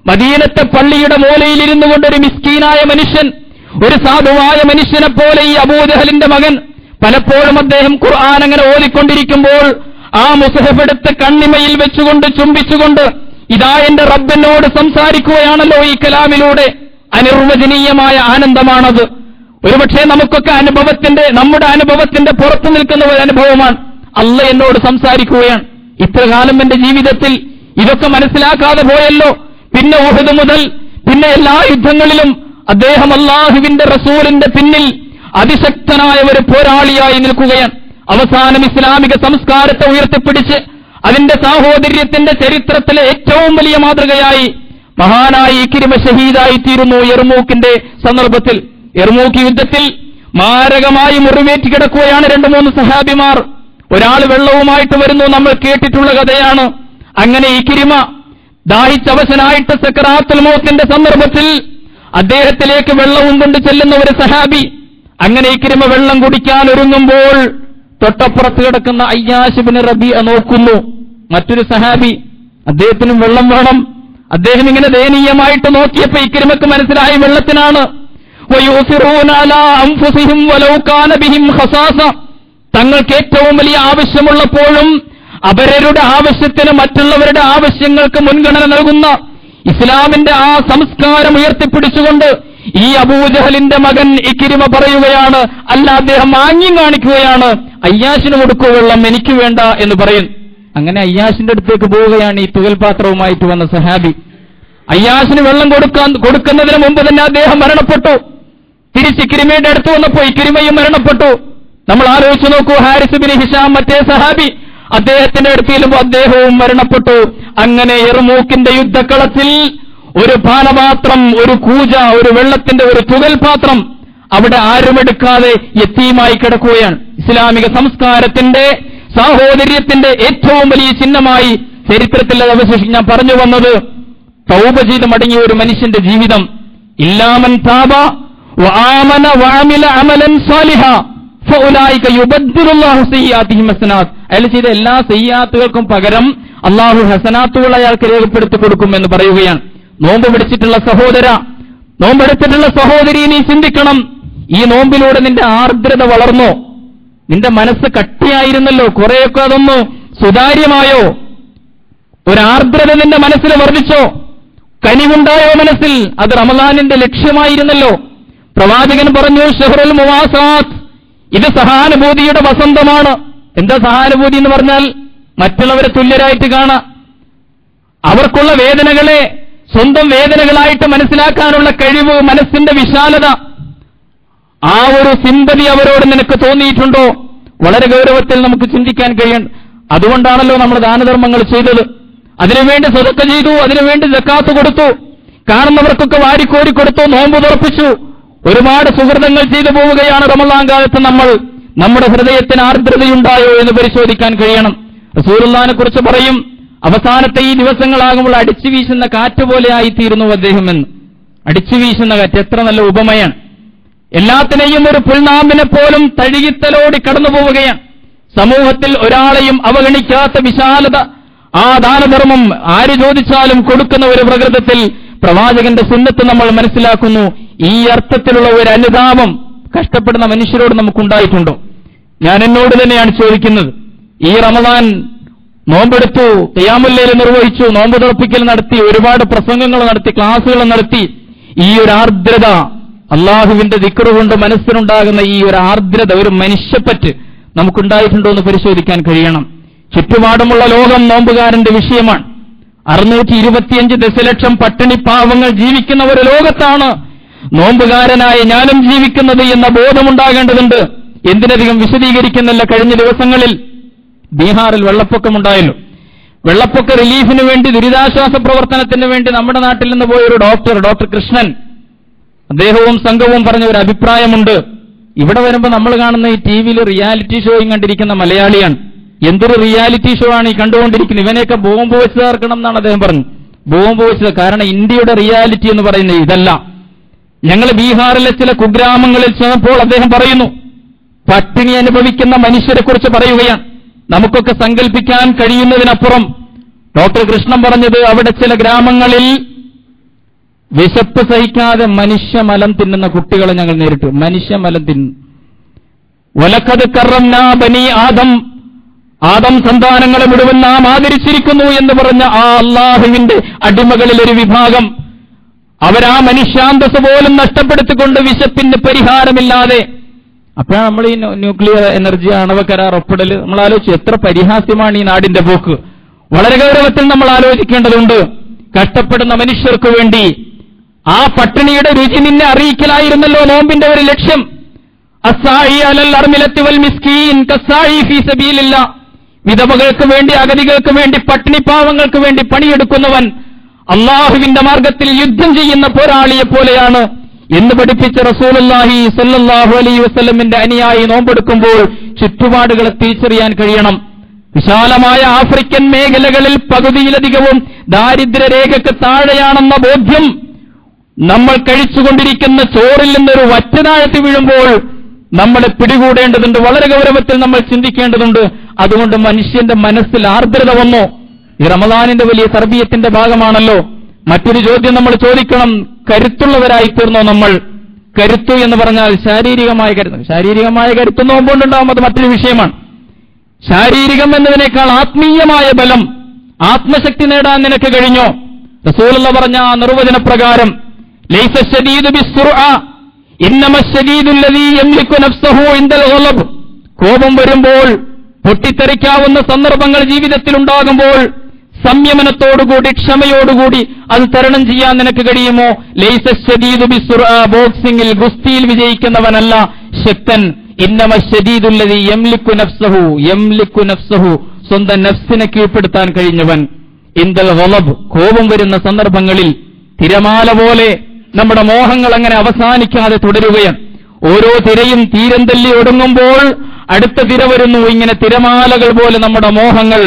മദീനത്തെ പള്ളിയുടെ മൂലയിലിരുന്നു കൊണ്ടൊരു മിസ്കീനായ മനുഷ്യൻ, ഒരു സാധുവായ മനുഷ്യനെ പോലെ ഈ അബൂജഹലിന്റെ മകൻ പലപ്പോഴും അദ്ദേഹം ഖുർആൻ അങ്ങനെ ഓതിക്കൊണ്ടിരിക്കുമ്പോൾ ആ മുസ്ഹഫ് എടുത്ത് കണ്ണിമയിൽ വെച്ചുകൊണ്ട് ചുംബിച്ചുകൊണ്ട് ഇതാ എന്റെ റബ്ബിനോട് സംസാരിക്കുകയാണല്ലോ ഈ കലാമിലൂടെ. അനിർവചനീയമായ ആനന്ദമാണത്. ഒരുപക്ഷെ നമുക്കൊക്കെ നമ്മുടെ അനുഭവത്തിന്റെ പുറത്തു നിൽക്കുന്ന ഒരു അനുഭവമാണ്. അല്ല എന്നോട് സംസാരിക്കുകയാണ്. ഇത്രകാലം എന്റെ ജീവിതത്തിൽ ഇതൊക്കെ മനസ്സിലാക്കാതെ പോയല്ലോ. പിന്നെ ഉഹദ് മുതൽ പിന്നെ എല്ലാ യുദ്ധങ്ങളിലും അദ്ദേഹം അല്ലാഹുവിന്റെ റസൂലിന്റെ പിന്നിൽ അതിശക്തനായ ഒരു പോരാളിയായി നിൽക്കുകയാണ്. അവസാനം ഇസ്ലാമിക സംസ്കാരത്തെ ഉയർത്തിപ്പിടിച്ച് അതിന്റെ സാഹോദര്യത്തിന്റെ ചരിത്രത്തിലെ ഏറ്റവും വലിയ മാതൃകയായി മഹാനായ ഇക്രിമ ഷഹീദായി തീരുന്നു യർമൂക്കിന്റെ സന്ദർഭത്തിൽ. യർമൂക്ക് യുദ്ധത്തിൽ മാരകമായി മുറിവേറ്റ് കിടക്കുകയാണ് 2-3 സഹാബിമാർ. ഒരാൾ വെള്ളവുമായിട്ട് വരുന്നു, നമ്മൾ കേട്ടിട്ടുള്ള കഥയാണ്. അങ്ങനെ ഇക്രിമ ദാഹിച്ചവശനായിട്ട് സക്കറാത്തുൽ മൗത്തിന്റെ സന്ദർഭത്തിൽ അദ്ദേഹത്തിലേക്ക് വെള്ളവും കൊണ്ട് ചെല്ലുന്ന ഒരു സഹാബി. അങ്ങനെ ഇക്രിമ വെള്ളം കുടിക്കാൻ ഒരുങ്ങുമ്പോൾ തൊട്ടപ്പുറത്ത് കിടക്കുന്ന അയ്യാശ് ഇബ്നു റബീഅ നോക്കുന്നു. മറ്റൊരു സഹാബി, അദ്ദേഹത്തിനും വെള്ളം വേണം. അദ്ദേഹം ഇങ്ങനെ ദയനീയമായിട്ട് നോക്കിയപ്പോ ഇക്രിമക്ക് മനസ്സിലായി വെള്ളത്തിനാണ്. വയൂസിറൂന അലാ അൻഫുസിഹിം വലൗ കാന ബിഹിം ഖസാസ. തങ്ങൾക്ക് ഏറ്റവും വലിയ ആവശ്യമുള്ളപ്പോഴും അവരുടെ ആവശ്യത്തിന് മറ്റുള്ളവരുടെ ആവശ്യങ്ങൾക്ക് മുൻഗണന നൽകുന്ന ഇസ്ലാമിന്റെ ആ സംസ്കാരം ഉയർത്തിപ്പിടിച്ചുകൊണ്ട് ഈ അബൂജഹലിന്റെ മകൻ ഇക്രിമ പറയുകയാണ്, അല്ല അദ്ദേഹം ആംഗ്യം കാണിക്കുകയാണ്, അയ്യാശിന് കൊടുക്കൂ വെള്ളം, എനിക്ക് വേണ്ട എന്ന് പറയും. അങ്ങനെ അയ്യാശിന്റെ അടുത്തേക്ക് പോവുകയാണ് ഈ തുകൽപാത്രവുമായിട്ട് വന്ന സഹാബി. അയ്യാശിന് വെള്ളം കൊടുക്കുന്നതിന് മുമ്പ് തന്നെ അദ്ദേഹം മരണപ്പെട്ടു. തിരിച്ച് ഇക്രിമയുടെ അടുത്ത് വന്നപ്പോൾ ഇക്രിമയും മരണപ്പെട്ടു. നമ്മൾ ആലോചിച്ചു നോക്കൂ, ഹാരിസ് ബിൻ ഹിഷാം മറ്റേ സഹാബി, അദ്ദേഹത്തിന്റെ അടുത്ത് ചെല്ലുമ്പോൾ അദ്ദേഹവും മരണപ്പെട്ടു. അങ്ങനെ യർമൂക്കിന്റെ യുദ്ധക്കളത്തിൽ ഒരു പാനപാത്രം, ഒരു കൂജ, ഒരു വെള്ളത്തിന്റെ ഒരു തുകൽപാത്രം അവിടെ ആരുമെടുക്കാതെ യത്തീമായി കിടക്കുകയാണ്. ഇസ്ലാമിക സംസ്കാരത്തിന്റെ സാഹോദര്യത്തിന്റെ ഏറ്റവും വലിയ ചിഹ്നമായി ചരിത്രത്തിൽ അത് അവശേഷിച്ച് ഞാൻ പറഞ്ഞു വന്നത്, തൗബ ചെയ്ത് മടങ്ങിയ ഒരു മനുഷ്യന്റെ ജീവിതം. ഇല്ലാമൻ താബ വആമന വഅമില അമലൻ സാലിഹ ഫഉലൈക യുബദ്ദിലുല്ലാഹു സയ്യിആതിഹിം ഹസനാത്ത്. അയാൾ ചെയ്ത എല്ലാ സയ്യിആത്തുകൾക്കും പകരം അല്ലാഹു ഹസനാത്തുകൾ അയാൾക്ക് രേഖപ്പെടുത്തി കൊടുക്കുമെന്ന് പറയുകയാണ്. നോമ്പ് പിടിച്ചിട്ടുള്ള സഹോദര, നോമ്പെടുത്തിട്ടുള്ള സഹോദരി, നീ ചിന്തിക്കണം, ഈ നോമ്പിലൂടെ നിന്റെ ആർദ്രത വളർന്നോ? നിന്റെ മനസ്സ് കട്ടിയായിരുന്നല്ലോ, കുറെയൊക്കെ അതൊന്ന് സുതാര്യമായോ? ഒരാർദ്രത നിന്റെ മനസ്സിൽ വർദ്ധിച്ചോ? കനിവുണ്ടായോ മനസ്സിൽ? അത് റമദാനിന്റെ ലക്ഷ്യമായിരുന്നല്ലോ. പ്രവാചകൻ പറഞ്ഞു, ഷഹ്റുൽ മുവാസാത്ത്, ഇത് സഹാനുഭൂതിയുടെ വസന്തമാണ്. എന്താ സഹാനുഭൂതി എന്ന് പറഞ്ഞാൽ? മറ്റുള്ളവരെ തുല്യരായിട്ട് കാണാം, അവർക്കുള്ള വേദനകളെ സ്വന്തം വേദനകളായിട്ട് മനസ്സിലാക്കാനുള്ള കഴിവ്, മനസ്സിന്റെ വിശാലത, ആ ഒരു സിമ്പതി അവരോട് നിനക്ക് തോന്നിയിട്ടുണ്ടോ? വളരെ ഗൗരവത്തിൽ നമുക്ക് ചിന്തിക്കാൻ കഴിയണം. അതുകൊണ്ടാണല്ലോ നമ്മൾ ദാനധർമ്മങ്ങൾ ചെയ്തത്. അതിനുവേണ്ടി സദഖ ചെയ്തു, അതിനുവേണ്ടി സക്കാത്ത് കൊടുത്തു, കാണുന്നവർക്കൊക്കെ വാരിക്കോരി കൊടുത്തു, നോമ്പ് തുറപ്പിച്ചു, ഒരുപാട് സുഹൃതങ്ങൾ ചെയ്തു പോവുകയാണ്. റമളാൻ കാലത്ത് നമ്മൾ നമ്മുടെ ഹൃദയത്തിന് ആർദ്രതയുണ്ടായോ എന്ന് പരിശോധിക്കാൻ കഴിയണം. റസൂലുള്ളാഹിനെ കുറിച്ച് പറയും, അവസാനത്തെ ഈ ദിവസങ്ങളാകുമ്പോൾ അടിച്ചു വീശുന്ന കാറ്റ് പോലെ ആയിത്തീരുന്നു അദ്ദേഹം എന്ന്. അടിച്ചു വീശുന്ന കാറ്റ് എത്ര നല്ല ഉപമയാണ്. എല്ലാത്തിനെയും ഒരു പുൽനാമ്പിനെ പോലും തഴുകിത്തലോടി കടന്നു പോവുകയാണ്. സമൂഹത്തിൽ ഒരാളെയും അവഗണിക്കാത്ത വിശാലത, ആ ദാനധർമ്മം ആര് ചോദിച്ചാലും കൊടുക്കുന്ന ഒരു പ്രകൃതത്തിൽ പ്രവാചകന്റെ സുന്നത്ത് നമ്മൾ മനസ്സിലാക്കുന്നു. ഈ അർത്ഥത്തിലുള്ള ഒരു അനുതാപം കഷ്ടപ്പെടുന്ന മനുഷ്യരോട് നമുക്കുണ്ടായിട്ടുണ്ടോ? ഞാൻ എന്നോട് തന്നെയാണ് ചോദിക്കുന്നത്. ഈ റമദാൻ നോമ്പെടുത്തു, ഖിയാമുൽ ലൈൽ നിർവഹിച്ചു, നോമ്പ് തുറപ്പിക്കൽ നടത്തി, ഒരുപാട് പ്രസംഗങ്ങൾ നടത്തി, ക്ലാസുകൾ നടത്തി, ഈ ഒരു ആർദ്രത, അള്ളാഹുവിന്റെ ദിക്ർ കൊണ്ട് മനസ്സിനുണ്ടാകുന്ന ഈ ഒരു ആർദ്രത, ഒരു മനുഷ്യപ്പറ്റ് നമുക്കുണ്ടായിട്ടുണ്ടോ എന്ന് പരിശോധിക്കാൻ കഴിയണം. ചുറ്റുപാടുമുള്ള ലോകം നോമ്പുകാരന്റെ വിഷയമാണ്. 625 ദശലക്ഷം പട്ടിണി പാവങ്ങൾ ജീവിക്കുന്ന ഒരു ലോകത്താണ് നോമ്പുകാരനായ ഞാനും ജീവിക്കുന്നത് എന്ന ബോധമുണ്ടാകേണ്ടതുണ്ട്. എന്തിനധികം വിശദീകരിക്കുന്നില്ല. കഴിഞ്ഞ ദിവസങ്ങളിൽ ബീഹാറിൽ വെള്ളപ്പൊക്കമുണ്ടായല്ലോ. വെള്ളപ്പൊക്ക റിലീഫിന് വേണ്ടി, ദുരിതാശ്വാസ പ്രവർത്തനത്തിന് വേണ്ടി നമ്മുടെ നാട്ടിൽ നിന്ന് പോയ ഒരു ഡോക്ടർ കൃഷ്ണൻ, അദ്ദേഹവും സംഘവും പറഞ്ഞ ഒരു അഭിപ്രായമുണ്ട്. ഇവിടെ വരുമ്പോൾ നമ്മൾ കാണുന്ന ഈ ടിവിയിൽ റിയാലിറ്റി ഷോയും കണ്ടിരിക്കുന്ന മലയാളിയാണ്. എന്തൊരു റിയാലിറ്റി ഷോ ആണ് ഈ കണ്ടുകൊണ്ടിരിക്കുന്നത്? ഇവനെയൊക്കെ ബോംബ് വെച്ച് ചേർക്കണം എന്നാണ് അദ്ദേഹം പറഞ്ഞത്. ബോംബ് വെച്ചത്. കാരണം ഇന്ത്യയുടെ റിയാലിറ്റി എന്ന് പറയുന്നത് ഇതല്ല. ഞങ്ങൾ ബീഹാറിലെ ചില കുഗ്രാമങ്ങളിൽ ചെന്നപ്പോൾ അദ്ദേഹം പറയുന്നു, പട്ടിണി അനുഭവിക്കുന്ന മനുഷ്യരെ കുറിച്ച് പറയുകയാണ്. നമുക്കൊക്കെ സങ്കല്പിക്കാൻ കഴിയുന്നതിനപ്പുറം ഡോക്ടർ കൃഷ്ണൻ പറഞ്ഞത്, അവിടെ ചില ഗ്രാമങ്ങളിൽ വിശപ്പ് സഹിക്കാതെ മനുഷ്യമലം തിന്നുന്ന കുട്ടികളെ ഞങ്ങൾ നേരിട്ടു. മനുഷ്യമലം തിന്നു. വലഖദ് കറംനാ ബനി ആദം, ആദം സന്താനങ്ങളെ മുഴുവൻ നാം ആദരിച്ചിരിക്കുന്നു എന്ന് പറഞ്ഞ ആ അള്ളാഹുവിന്റെ അടിമകളിൽ ഒരു വിഭാഗം, അവരാ മനുഷ്യാന്തസ് പോലും നഷ്ടപ്പെടുത്തിക്കൊണ്ട് വിശപ്പിന് പരിഹാരമില്ലാതെ. അപ്പോഴാണ് നമ്മൾ ഈ ന്യൂക്ലിയർ എനർജി, ആണവ കരാർ ഒപ്പിടൽ നമ്മൾ ആലോചിച്ചു. എത്ര പരിഹാസ്യമാണ് ഈ നാടിന്റെ പോക്ക്. വളരെ ഗൗരവത്തിൽ നമ്മൾ ആലോചിക്കേണ്ടതുണ്ട്. കഷ്ടപ്പെടുന്ന മനുഷ്യർക്ക് വേണ്ടി ആ പട്ടിണിയുടെ രുചി നിന്നെ അറിയിക്കലായിരുന്നല്ലോ നോമ്പിന്റെ ഒരു ലക്ഷ്യം. അസ്സായി അലൽ അർമിലത്തി വൽ മിസ്കീൻ കസ്സായി ഫീ സബീലില്ലാഹ്. വിധവകൾക്ക് വേണ്ടി, അഗതികൾക്ക് വേണ്ടി, പട്ടിണിപ്പാവങ്ങൾക്ക് വേണ്ടി പണിയെടുക്കുന്നവൻ അള്ളാഹുവിന്റെ മാർഗത്തിൽ യുദ്ധം ചെയ്യുന്ന പോരാളിയെ പോലെയാണ് എന്ന് പഠിപ്പിച്ച റസൂലുള്ളാഹി സ്വല്ലല്ലാഹു അലൈഹി വസല്ലമിന്റെ അനുയായി നോമ്പെടുക്കുമ്പോൾ ചുറ്റുപാടുകളെ തിരിച്ചറിയാൻ കഴിയണം. വിശാലമായ ആഫ്രിക്കൻ മേഖലകളിൽ പകുതിയിലധികവും ദാരിദ്ര്യരേഖയ്ക്ക് താഴെയാണെന്ന ബോധ്യം നമ്മൾ കഴിച്ചുകൊണ്ടിരിക്കുന്ന ചോറിൽ നിന്നൊരു വറ്റ താഴ്ത്തി വീഴുമ്പോൾ നമ്മളെ പിടികൂടേണ്ടതുണ്ട്. വളരെ ഗൗരവത്തിൽ നമ്മൾ ചിന്തിക്കേണ്ടതുണ്ട്. അതുകൊണ്ട് മനുഷ്യന്റെ മനസ്സിൽ ആർദ്രത വന്നു. ഈ റമദാനിന്റെ വലിയ തർബീയത്തിന്റെ ഭാഗമാണല്ലോ. മറ്റൊരു ചോദ്യം നമ്മൾ ചോദിക്കണം, കരുത്തുള്ളവരായി തീർന്നോ നമ്മൾ? കരുത്തു എന്ന് പറഞ്ഞാൽ ശാരീരികമായ കരുത്ത്. ശാരീരികമായ കരുത്ത് നോമ്പുകൊണ്ടുണ്ടാവും, അത് മറ്റൊരു വിഷയമാണ്. ശാരീരികം എന്നതിനേക്കാൾ ആത്മീയമായ ബലം, ആത്മശക്തി നേടാൻ നിനക്ക് കഴിഞ്ഞോ? റസൂലുള്ള പറഞ്ഞ ആ നിർവചനപ്രകാരം ലൈസ ശദീദു ബിസ്സുർഅ ഇന്നമ ശദീദു അല്ലദീ യംലികു നഫ്സഹു ഇൻദൽ ഗളബ്. കോപം വരുമ്പോൾ, പൊട്ടിത്തെറിക്കാവുന്ന സന്ദർഭങ്ങൾ ജീവിതത്തിൽ ഉണ്ടാകുമ്പോൾ സംയമനത്തോടുകൂടി, ക്ഷമയോടുകൂടി അത് തരണം ചെയ്യാൻ നിനക്ക് കഴിയുമോ? ലൈസ ശദീദു ബിസ്സുർഅ, ബോക്സിംഗിൽ, ഗുസ്തിയിൽ വിജയിക്കുന്നവനല്ല ശക്തൻ. ഇന്നമ ശദീദു അല്ലദീ യംലികു നഫ്സഹു, യംലികു നഫ്സഹു, സ്വന്തം നഫ്സിനെ കീഴ്പ്പെടുത്താൻ കഴിഞ്ഞവൻ. ഇൻദൽ ഗളബ്, കോപം വരുന്ന സന്ദർഭങ്ങളിൽ തിരമാല പോലെ നമ്മുടെ മോഹങ്ങൾ അങ്ങനെ അവസാനിക്കാതെ തുടരുകയാണ്. ഓരോ തിരയും തീരം തല്ലി ഒടുങ്ങുമ്പോൾ അടുത്ത തിര വരുന്നു. ഇങ്ങനെ തിരമാലകൾ പോലെ നമ്മുടെ മോഹങ്ങൾ,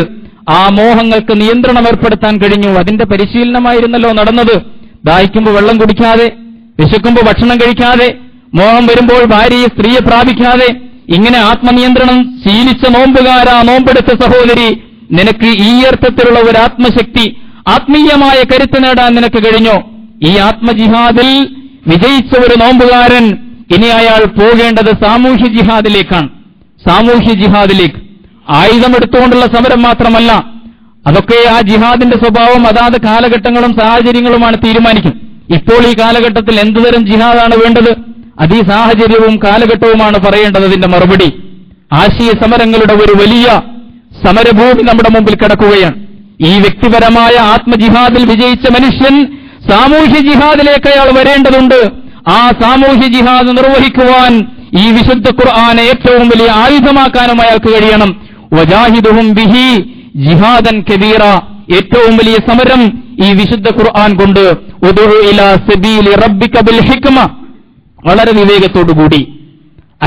ആ മോഹങ്ങൾക്ക് നിയന്ത്രണം ഏർപ്പെടുത്താൻ കഴിഞ്ഞു. അതിന്റെ പരിശീലനമായിരുന്നല്ലോ നടന്നത്. ദാഹിക്കുമ്പോൾ വെള്ളം കുടിക്കാതെ, വിശക്കുമ്പോൾ ഭക്ഷണം കഴിക്കാതെ, മോഹം വരുമ്പോൾ ഭാര്യയെ, സ്ത്രീയെ പ്രാപിക്കാതെ, ഇങ്ങനെ ആത്മനിയന്ത്രണം ശീലിച്ച നോമ്പുകാരാ, നോമ്പെടുത്ത സഹോദരി, നിനക്ക് ഈ അർത്ഥത്തിലുള്ള ഒരു ആത്മശക്തി, ആത്മീയമായ കരുത്ത് നേടാൻ നിനക്ക് കഴിഞ്ഞോ? ഈ ആത്മജിഹാദിൽ വിജയിച്ച ഒരു നോമ്പുകാരൻ ഇനി അയാൾ പോകേണ്ടത് സാമൂഹ്യ ജിഹാദിലേക്കാണ്. സാമൂഹ്യ ജിഹാദിലേക്ക്. ആയുധമെടുത്തുകൊണ്ടുള്ള സമരം മാത്രമല്ല, അതൊക്കെ ആ ജിഹാദിന്റെ സ്വഭാവം അതാത് കാലഘട്ടങ്ങളും സാഹചര്യങ്ങളുമാണ് തീരുമാനിക്കും. ഇപ്പോൾ ഈ കാലഘട്ടത്തിൽ എന്തുതരം ജിഹാദാണ് വേണ്ടത്? അത് ഈ സാഹചര്യവും കാലഘട്ടവുമാണ് പറയേണ്ടത് അതിന്റെ മറുപടി. ആശയ സമരങ്ങളുടെ ഒരു വലിയ സമരഭൂമി നമ്മുടെ മുമ്പിൽ കിടക്കുകയാണ്. ഈ വ്യക്തിപരമായ ആത്മജിഹാദിൽ വിജയിച്ച മനുഷ്യൻ സാമൂഹ്യ ജിഹാദിലേക്ക് അയാൾ വരേണ്ടതുണ്ട്. ആ സാമൂഹ്യ ജിഹാദ് നിർവഹിക്കുവാൻ ഈ വിശുദ്ധ ഖുർആനെ ഏറ്റവും വലിയ ആയുധമാക്കാനും അയാൾക്ക് കഴിയണം. വജാഹിദുഹും ബിഹി ജിഹാദൻ കബീറ, ഏറ്റവും വലിയ സമരം ഈ വിശുദ്ധ ഖുർആൻ കൊണ്ട്. ഉദഉ ഇലാ സബീലി റബ്ബിക ബിൽ ഹിക്മ, വളരെ വിവേകത്തോടുകൂടി,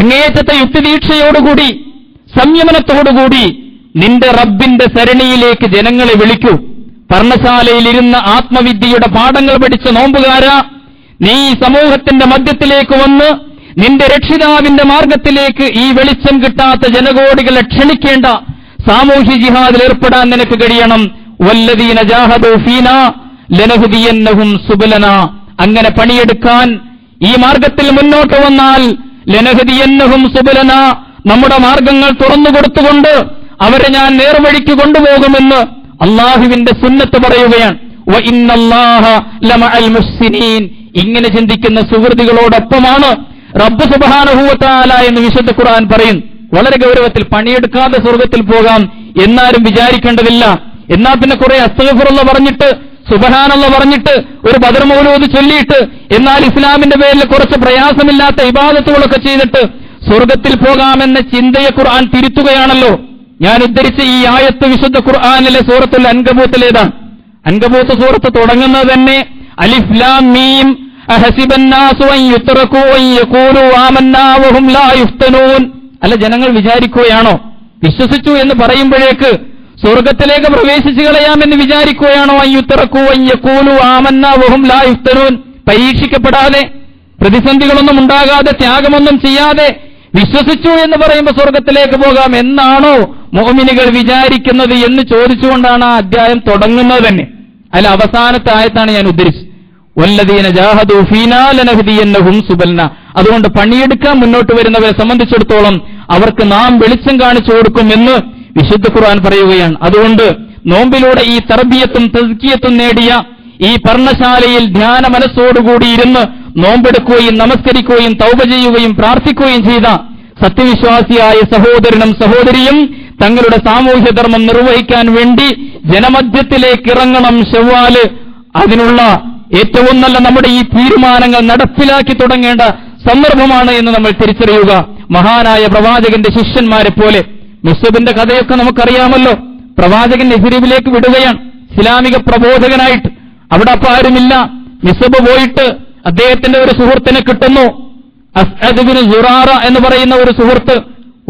അങ്ങേയറ്റത്തെ യുക്തിദീക്ഷയോടുകൂടി, സംയമനത്തോടുകൂടി നിന്റെ റബ്ബിന്റെ സരണിയിലേക്ക് ജനങ്ങളെ വിളിക്കൂ. പർണശാലയിലിരുന്ന ആത്മവിദ്യയുടെ പാഠങ്ങൾ പഠിച്ച നോമ്പുകാരാ, നീ സമൂഹത്തിന്റെ മധ്യത്തിലേക്ക് വന്ന് നിന്റെ രക്ഷിതാവിന്റെ മാർഗത്തിലേക്ക് ഈ വെളിച്ചം കിട്ടാത്ത ജനകോടികളെ ക്ഷണിക്കേണ്ട സാമൂഹ്യ ജിഹാദിൽ ഏർപ്പെടാൻ നിനക്ക് കഴിയണം. വല്ലദീന ജാഹദൂ ഫീനാ ലനഹ്ദിയന്നഹും സുബലനാ, അങ്ങനെ പണിയെടുക്കാൻ ഈ മാർഗത്തിൽ മുന്നോട്ട് വന്നാൽ ലനഹ്ദിയന്നഹും സുബലനാ, നമ്മുടെ മാർഗങ്ങൾ തുറന്നുകൊടുത്തുകൊണ്ട് അവരെ ഞാൻ നേർവഴിക്ക് കൊണ്ടുപോകുമെന്ന് അള്ളാഹുവിന്റെ സുന്നത്ത് പറയുകയാണ്. വ ഇന്നല്ലാഹ ലമഅൽ മുഹ്സിനീൻ, ഇങ്ങനെ ചിന്തിക്കുന്ന സുഹൃത്തുക്കളോടൊപ്പമാണ് റബ്ബ് സുബ്ഹാനഹു വ തആല എന്ന് വിശുദ്ധ ഖുർആൻ പറയും. വളരെ ഗൗരവത്തിൽ. പണിയെടുക്കാതെ സ്വർഗത്തിൽ പോകാം എന്നാരും വിചാരിക്കേണ്ടതില്ല. എന്നാൽ പിന്നെ കുറെ അസ്തഗ്ഫിറുല്ലാഹ് പറഞ്ഞിട്ട്, സുബ്ഹാനല്ലാഹ് പറഞ്ഞിട്ട്, ഒരു ബദർ മൗലൂദ് ചൊല്ലിയിട്ട്, എന്നാൽ ഇസ്ലാമിന്റെ പേരിൽ കുറച്ച് പ്രയാസമില്ലാത്ത ഇബാദത്തുകളൊക്കെ ചെയ്തിട്ട് സ്വർഗത്തിൽ പോകാമെന്ന ചിന്തയെ ഖുർആൻ തിരുത്തുകയാണല്ലോ. ഞാൻ ഉദ്ധരിച്ച ഈ ആയത്ത് വിശുദ്ധ ഖുർആനിലെ സൂറത്തുൽ അൻകബൂത്തിലേതാണ്. അൻകബൂത്ത് സൂറത്ത് തുടങ്ങുന്നത് തന്നെ അലിഫ് ലാം മീം അഹസിബന്നാസു അൻ യുത്റകൂ അൻ യഖൂലൂ ആമന്നാ വഹും ലാ യുഫ്തനൂൻ. അല്ല, ജനങ്ങൾ വിചാരിക്കുകയാണോ വിശ്വസിച്ചു എന്ന് പറയുമ്പോഴേക്ക് സ്വർഗത്തിലേക്ക് പ്രവേശിച്ചു കളയാമെന്ന് വിചാരിക്കുകയാണോ? അൻ യുത്റകൂ അൻ യഖൂലൂ ആമന്നാ വഹും ലാ യുഫ്തനൂൻ. പരീക്ഷിക്കപ്പെടാതെ, പ്രതിസന്ധികളൊന്നും ഉണ്ടാകാതെ, ത്യാഗമൊന്നും ചെയ്യാതെ വിശ്വസിച്ചു എന്ന് പറയുമ്പോൾ സ്വർഗത്തിലേക്ക് പോകാം എന്നാണോ മുഅ്മിനുകൾ വിചാരിക്കുന്നത് എന്ന് ചോദിച്ചുകൊണ്ടാണ് ആ അധ്യായം തുടങ്ങുന്നത് തന്നെ. അതിൽ അവസാനത്തെ ആയത്താണ് ഞാൻ ഉദ്ധരിച്ചത്. വല്ലദീന ജാഹദൂ ഫീനാ ലനഹ്ദിയന്നഹും സുബലനാ. അതുകൊണ്ട് പണിയെടുക്കാൻ മുന്നോട്ട് വരുന്നവരെ സംബന്ധിച്ചിടത്തോളം അവർക്ക് നാം വെളിച്ചം കാണിച്ചു കൊടുക്കുമെന്ന് വിശുദ്ധ ഖുർആൻ പറയുകയാണ്. അതുകൊണ്ട് നോമ്പിലൂടെ ഈ തർബിയത്തും തസ്കിയത്തും നേടിയ ഈ പർണശാലയിൽ ധ്യാന മനസ്സോടുകൂടി ഇരുന്ന് നോമ്പെടുക്കുകയും നമസ്കരിക്കുകയും തൗബ ചെയ്യുകയും പ്രാർത്ഥിക്കുകയും ചെയ്ത സത്യവിശ്വാസിയായ സഹോദരനും സഹോദരിയും തങ്ങളുടെ സാമൂഹ്യ ധർമ്മം നിർവഹിക്കാൻ വേണ്ടി ജനമധ്യത്തിലേക്ക് ഇറങ്ങണം. ശവ്വാല് അതിനുള്ള ഏറ്റവും നല്ല നമ്മുടെ ഈ തീരുമാനങ്ങൾ നടപ്പിലാക്കി തുടങ്ങേണ്ട സന്ദർഭമാണ് എന്ന് നമ്മൾ തിരിച്ചറിയുക. മഹാനായ പ്രവാചകന്റെ ശിഷ്യന്മാരെ പോലെ മുസ്അബിന്റെ കഥയൊക്കെ നമുക്കറിയാമല്ലോ. പ്രവാചകൻ യസ്രിബിലേക്ക് വിടുകയാണ് ഇസ്ലാമിക പ്രബോധകനായിട്ട്. അവിടെ അപ്പൊ ആരുമില്ല. മുസ്അബ് പോയിട്ട് അദ്ദേഹത്തിന്റെ ഒരു സുഹൃത്തിനെ കിട്ടുന്നു. അസ്അദ് ബിൻ സുറാറ എന്ന് പറയുന്ന ഒരു സുഹൃത്ത്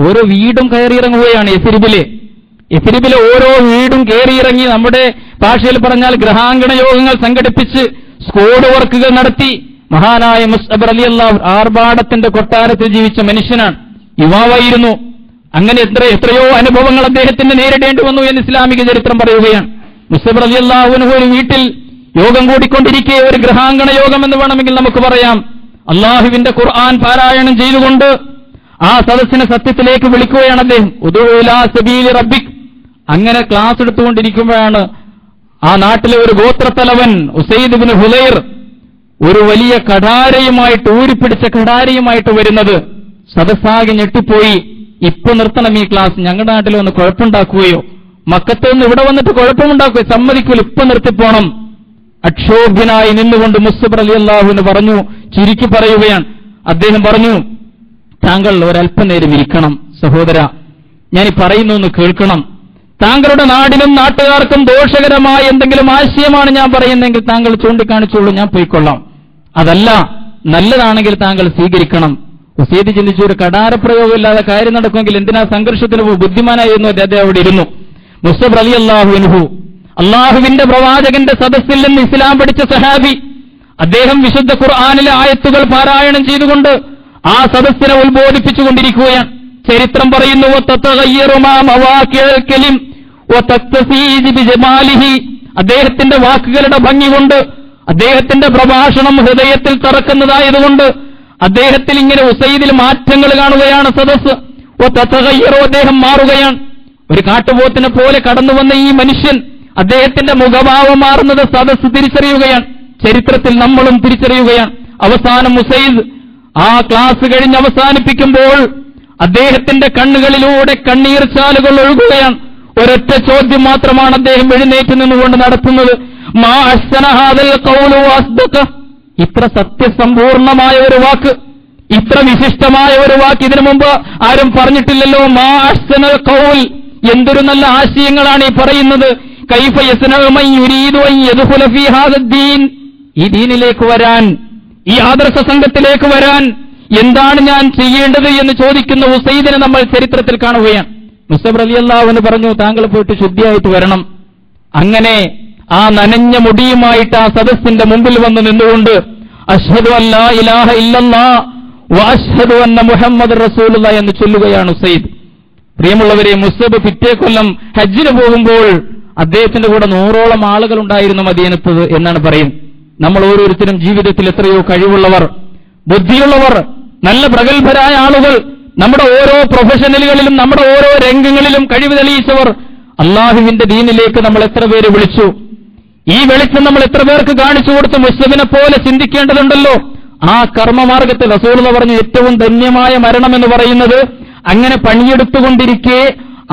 ഓരോ വീടും കയറിയിറങ്ങുകയാണ്. യസ്രിബിലെ ഓരോ വീടും കയറിയിറങ്ങി നമ്മുടെ ഭാഷയിൽ പറഞ്ഞാൽ ഗ്രഹാങ്കണ യോഗങ്ങൾ സംഘടിപ്പിച്ച് സ്ക്വാഡ് വർക്കുകൾ നടത്തി. മഹാനായ മുസ്അബ് റളിയല്ലാഹു ആർഭാടത്തിന്റെ കൊട്ടാരത്തിൽ ജീവിച്ച മനുഷ്യനാണ്, യുവാവായിരുന്നു. അങ്ങനെ എത്രയോ അനുഭവങ്ങൾ അദ്ദേഹത്തിന് നേരിടേണ്ടി വന്നു എന്ന് ഇസ്ലാമിക ചരിത്രം പറയുകയാണ്. മുസ്അബ് റളിയല്ലാഹു അൻഹു ഒരു വീട്ടിൽ യോഗം കൂടിക്കൊണ്ടിരിക്കെ, ഒരു ഗ്രഹാങ്കണ യോഗം എന്ന് വേണമെങ്കിൽ നമുക്ക് പറയാം, അള്ളാഹുവിന്റെ ഖുർആൻ പാരായണം ചെയ്തുകൊണ്ട് ആ സദസ്സിനെ സത്യത്തിലേക്ക് വിളിക്കുകയാണ് അദ്ദേഹം. ഉദൂ ഇലാ സബീലി റബ്ബിക്. അങ്ങനെ ക്ലാസ് എടുത്തുകൊണ്ടിരിക്കുമ്പോഴാണ് ആ നാട്ടിലെ ഒരു ഗോത്രത്തലവൻ ഉസൈദ് ഇബ്നു ഹുലൈർ ഒരു വലിയ കഠാരയുമായിട്ട്, ഊരിപ്പിടിച്ച കഠാരയുമായിട്ട് വരുന്നത്. സദസ്സാകെ ഞെട്ടിപ്പോയി. ഇപ്പൊ നിർത്തണം ഈ ക്ലാസ്, ഞങ്ങളുടെ നാട്ടിൽ വന്ന് കുഴപ്പമുണ്ടാക്കുകയോ മക്കത്ത് നിന്ന് ഇവിടെ വന്നിട്ട് കുഴപ്പമുണ്ടാക്കുകയോ സമ്മതിക്കില്ല, ഇപ്പൊ നിർത്തിപ്പോണം. അക്ഷോഭ്യനായി നിന്നുകൊണ്ട് മുസ്അബ് റളിയല്ലാഹു അൻഹു പറഞ്ഞു, ചുരുക്കി പറയുകയാണ്. അദ്ദേഹം പറഞ്ഞു, താങ്കൾ ഒരല്പനേരം ഇരിക്കണം സഹോദര, ഞാൻ ഈ പറയുന്നു എന്ന് കേൾക്കണം. താങ്കളുടെ നാടിനും നാട്ടുകാർക്കും ദോഷകരമായ എന്തെങ്കിലും ആശയമാണ് ഞാൻ പറയുന്നതെങ്കിൽ താങ്കൾ ചൂണ്ടിക്കാണിച്ചോളൂ, ഞാൻ പോയിക്കൊള്ളാം. അതല്ല, നല്ലതാണെങ്കിൽ താങ്കൾ സ്വീകരിക്കണം. ഉസൈദ് ചിന്തിച്ചു, ഒരു കടാരപ്രയോഗം ഇല്ലാതെ കാര്യം നടക്കുമെങ്കിൽ എന്തിനാ സംഘർഷത്തിന് ബുദ്ധിമാനായിരുന്നു അദ്ദേഹം അവിടെ ഇരുന്നു. മുസ്അബ് റളിയല്ലാഹു അൻഹു അള്ളാഹുവിന്റെ പ്രവാചകന്റെ സദസ്സിൽ നിന്ന് ഇസ്ലാം പഠിച്ച സഹാബി. അദ്ദേഹം വിശുദ്ധ ഖുർആനിലെ ആയത്തുകൾ പാരായണം ചെയ്തുകൊണ്ട് ആ സദസ്സിനെ ഉത്ബോധിപ്പിച്ചുകൊണ്ടിരിക്കുകയാണ്. ചരിത്രം പറയുന്നു, അദ്ദേഹത്തിന്റെ വാക്കുകളുടെ ഭംഗി കൊണ്ട്, അദ്ദേഹത്തിന്റെ പ്രഭാഷണം ഹൃദയത്തിൽ തറക്കുന്നതായതുകൊണ്ട് അദ്ദേഹത്തിൽ ഇങ്ങനെ ഉസൈദിൽ മാറ്റങ്ങൾ കാണുകയാണ് സദസ്സ്. അദ്ദേഹം മാറുകയാണ്. ഒരു കാട്ടുപോത്തിനെ പോലെ കടന്നു വന്ന ഈ മനുഷ്യൻ, അദ്ദേഹത്തിന്റെ മുഖഭാവം മാറുന്നത് സദസ്സ് തിരിച്ചറിയുകയാണ്. ചരിത്രത്തിൽ നമ്മളും തിരിച്ചറിയുകയാണ്. അവസാനം ഉസൈദ് ആ ക്ലാസ് കഴിഞ്ഞ് അവസാനിപ്പിക്കുമ്പോൾ അദ്ദേഹത്തിന്റെ കണ്ണുകളിലൂടെ കണ്ണീർ ചാലുകൾ ഒഴുകുകയാണ്. ഒരൊറ്റ ചോദ്യം മാത്രമാണ് അദ്ദേഹം എഴുന്നേറ്റ് നിന്നുകൊണ്ട് നടത്തുന്നത്. മാ അഹ്സന ഹാദൽ ഖൗലു വഅസ്ദഖ. ഇത്ര സത്യസമ്പൂർണമായ ഒരു വാക്ക്, ഇത്ര വിശിഷ്ടമായ ഒരു വാക്ക് ഇതിനു മുമ്പ് ആരും പറഞ്ഞിട്ടില്ലല്ലോ. മാ അഹ്സനൽ ഖൗൽ. എന്തൊരു നല്ല ആശയങ്ങളാണ് ഈ പറയുന്നത്. കൈഫ യസ്നഉ മൻ യുരീദു അൻ യദ്ഖുല ഫീ ഹാദദ്ദീൻ. ഈ ദീനിലേക്ക് വരാൻ, ഈ ആദർശ സംഘത്തിലേക്ക് വരാൻ എന്താണ് ഞാൻ ചെയ്യേണ്ടത് എന്ന് ചോദിക്കുന്ന ഉസൈദിനെ നമ്മൾ ചരിത്രത്തിൽ കാണുകയാണ്. മുസ്അബ് റളിയല്ലാഹു അൻഹു പറഞ്ഞു, താങ്കൾ പോയിട്ട് ശുദ്ധിയായിട്ട് വരണം. അങ്ങനെ ആ നനഞ്ഞ മുടിയുമായിട്ട് ആ സദസ്സിന്റെ മുമ്പിൽ വന്ന് നിന്നുകൊണ്ട് അശ്ഹദു അല്ലാ ഇലാഹ ഇല്ലല്ലാഹ് വ അശ്ഹദു അന്ന മുഹമ്മദ് റസൂലുള്ളാഹി എന്ന് ചൊല്ലുകയാണ് ഉസൈദ്. പ്രിയമുള്ളവരെ, മുസ്അബ് പിറ്റേ കൊല്ലം ഹജ്ജിന് പോകുമ്പോൾ അദ്ദേഹത്തിന്റെ കൂടെ 100ഓളം ആളുകൾ ഉണ്ടായിരുന്നു മദീനത്ത് എന്നാണ് പറയും. നമ്മൾ ഓരോരുത്തരും ജീവിതത്തിൽ എത്രയോ കഴിവുള്ളവർ, ബുദ്ധിയുള്ളവർ, നല്ല പ്രഗത്ഭരായ ആളുകൾ, നമ്മുടെ ഓരോ പ്രൊഫഷണലുകളിലും നമ്മുടെ ഓരോ രംഗങ്ങളിലും കഴിവ് തെളിയിച്ചവർ. അള്ളാഹുവിന്റെ ദീനിലേക്ക് നമ്മൾ എത്ര പേര് വിളിച്ചു, ഈ വെളിച്ചം നമ്മൾ എത്ര പേർക്ക് കാണിച്ചു കൊടുത്തു. മുസ്ലിമിനെ പോലെ ചിന്തിക്കേണ്ടതുണ്ടല്ലോ. ആ കർമ്മമാർഗത്തിൽ റസൂലുള്ളാഹി പറഞ്ഞു, ഏറ്റവും ധന്യമായ മരണം എന്ന് പറയുന്നത് അങ്ങനെ പണിയെടുത്തുകൊണ്ടിരിക്കെ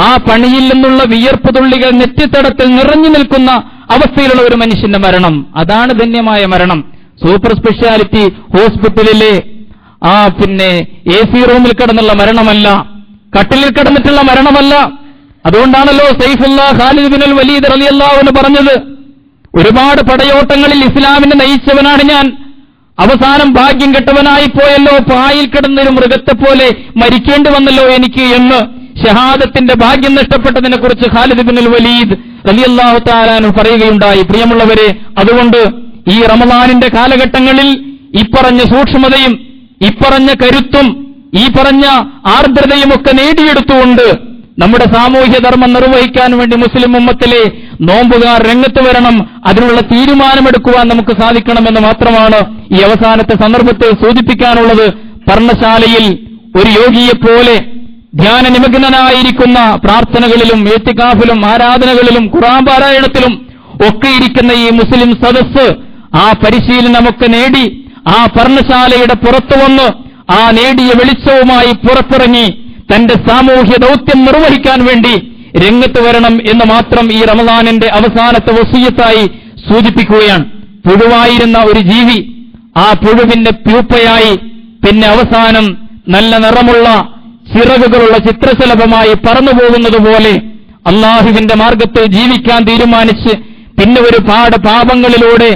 ആ പണിയിൽ നിന്നുള്ള വിയർപ്പ് തുള്ളികൾ നെറ്റിത്തടത്തിൽ നിറഞ്ഞു നിൽക്കുന്ന അവസ്ഥയിലുള്ള ഒരു മനുഷ്യന്റെ മരണം, അതാണ് ധന്യമായ മരണം. സൂപ്പർ സ്പെഷ്യാലിറ്റി ഹോസ്പിറ്റലിലെ AC റൂമിൽ കിടന്നുള്ള മരണമല്ല, കട്ടിലിൽ കിടന്നിട്ടുള്ള മരണമല്ല. അതുകൊണ്ടാണല്ലോ സൈഫുല്ലാ ഖാലിദ് ബിൻ വലീദ് റളിയല്ലാഹു അൻഹു പറഞ്ഞത്, ഒരുപാട് പടയോട്ടങ്ങളിൽ ഇസ്ലാമിനെ നയിച്ചവനാണ് ഞാൻ, അവസാനം ഭാഗ്യം കെട്ടവനായി പോയല്ലോ, പായിൽ കിടന്നൊരു മൃഗത്തെ പോലെ മരിക്കേണ്ടി വന്നല്ലോ എനിക്ക് എന്ന് ഷഹാദത്തിന്റെ ഭാഗ്യം നഷ്ടപ്പെട്ടതിനെ കുറിച്ച് ഖാലിദ് ബിൻ വലീദ് റളിയല്ലാഹു തആല അൻഹു പറയുകയുണ്ടായി. പ്രിയമുള്ളവരെ, അതുകൊണ്ട് ഈ റമളാനിന്റെ കാലഘട്ടങ്ങളിൽ ഇപ്പറഞ്ഞ സൂക്ഷ്മതയും ഇപ്പറഞ്ഞ കരുത്തും ഈ പറഞ്ഞ ആർദ്രതയുമൊക്കെ നേടിയെടുത്തുകൊണ്ട് നമ്മുടെ സാമൂഹ്യ ധർമ്മം നിർവഹിക്കാൻ വേണ്ടി മുസ്ലിം ഉമ്മത്തിലെ നോമ്പുകാർ രംഗത്ത് വരണം. അതിനുള്ള തീരുമാനമെടുക്കുവാൻ നമുക്ക് സാധിക്കണമെന്ന് മാത്രമാണ് ഈ അവസാനത്തെ സന്ദർഭത്തിൽ സൂചിപ്പിക്കാനുള്ളത്. പർണശാലയിൽ ഒരു യോഗിയെപ്പോലെ ധ്യാനനിമഗ്നനായിരിക്കുന്ന പ്രാർത്ഥനകളിലും ഇത്തികാഫിലും ആരാധനകളിലും ഖുർആൻ പാരായണത്തിലും ഒക്കെ ഇരിക്കുന്ന ഈ മുസ്ലിം സദസ്സ് ആ പരിശീലനമൊക്കെ നേടി ആ പർണശാലയുടെ പുറത്തു വന്ന് ആ നേടിയ വെളിച്ചവുമായി പുറത്തിറങ്ങി തന്റെ സാമൂഹ്യ ദൗത്യം നിർവഹിക്കാൻ വേണ്ടി രംഗത്ത് വരണം എന്ന് മാത്രം ഈ റമദാനിന്റെ അവസാനത്തെ വസിയത്തായി സൂചിപ്പിക്കുകയാണ്. പുഴുവായിരുന്ന ഒരു ജീവി ആ പുഴുവിന്റെ പ്യൂപ്പയായി പിന്നെ അവസാനം നല്ല നിറമുള്ള ചിറകുകളുള്ള ചിത്രശലഭമായി പറന്നുപോകുന്നത് പോലെ അള്ളാഹുവിന്റെ മാർഗത്തിൽ ജീവിക്കാൻ തീരുമാനിച്ച് പിന്നെ ഒരുപാട് പാപങ്ങളിലൂടെ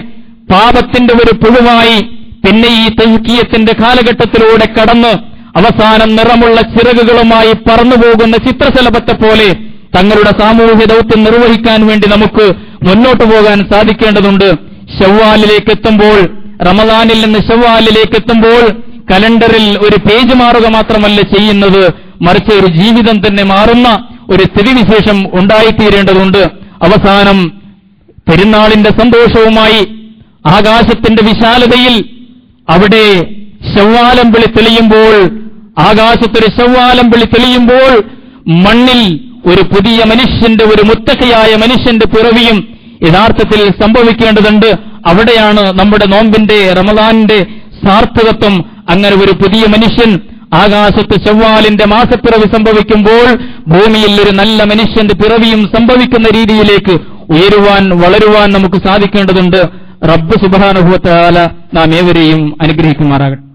പാപത്തിന്റെ ഒരു പുഴുവായി പിന്നെ ഈ തസ്കിയത്തിന്റെ കാലഘട്ടത്തിലൂടെ കടന്ന് അവസാനം നിറമുള്ള ചിറകുകളുമായി പറന്നുപോകുന്ന ചിത്രശലഭത്തെ പോലെ തങ്ങളുടെ സാമൂഹ്യ ദൗത്യം നിർവഹിക്കാൻ വേണ്ടി നമുക്ക് മുന്നോട്ടു പോകാൻ സാധിക്കേണ്ടതുണ്ട്. ശവ്വാലിലേക്ക് എത്തുമ്പോൾ, റമദാനിൽ നിന്ന് ശവ്വാലിലേക്ക് എത്തുമ്പോൾ കലണ്ടറിൽ ഒരു പേജ് മാറുക മാത്രമല്ല ചെയ്യുന്നത്, മറിച്ച് ഒരു ജീവിതം തന്നെ മാറുന്ന ഒരു സ്ഥിതിവിശേഷം ഉണ്ടായിത്തീരേണ്ടതുണ്ട്. അവസാനം പെരുന്നാളിന്റെ സന്തോഷവുമായി ആകാശത്തിന്റെ വിശാലതയിൽ അവിടെ ശവ്വാലമ്പിളി തെളിയുമ്പോൾ, ആകാശത്തൊരു ശവ്വാലമ്പിളി തെളിയുമ്പോൾ മണ്ണിൽ ഒരു പുതിയ മനുഷ്യന്റെ, ഒരു മുത്തഖിയായ മനുഷ്യന്റെ പിറവിയും യഥാർത്ഥത്തിൽ സംഭവിക്കേണ്ടതുണ്ട്. അവിടെയാണ് നമ്മുടെ നോമ്പിന്റെ റമദാനിന്റെ സാർത്ഥകത്വം. അങ്ങനെ ഒരു പുതിയ മനുഷ്യൻ ആകാശത്ത് ശവ്വാലിന്റെ മാസപ്പിറവി സംഭവിക്കുമ്പോൾ ഭൂമിയിൽ ഒരു നല്ല മനുഷ്യന്റെ പിറവിയും സംഭവിക്കുന്ന രീതിയിലേക്ക് ഉയരുവാൻ, വളരുവാൻ നമുക്ക് സാധിക്കേണ്ടതുണ്ട്. റബ്ബ് സുബ്ഹാനഹു വ തആല നാം ഏവരെയും അനുഗ്രഹിക്കുമാറാകട്ടെ.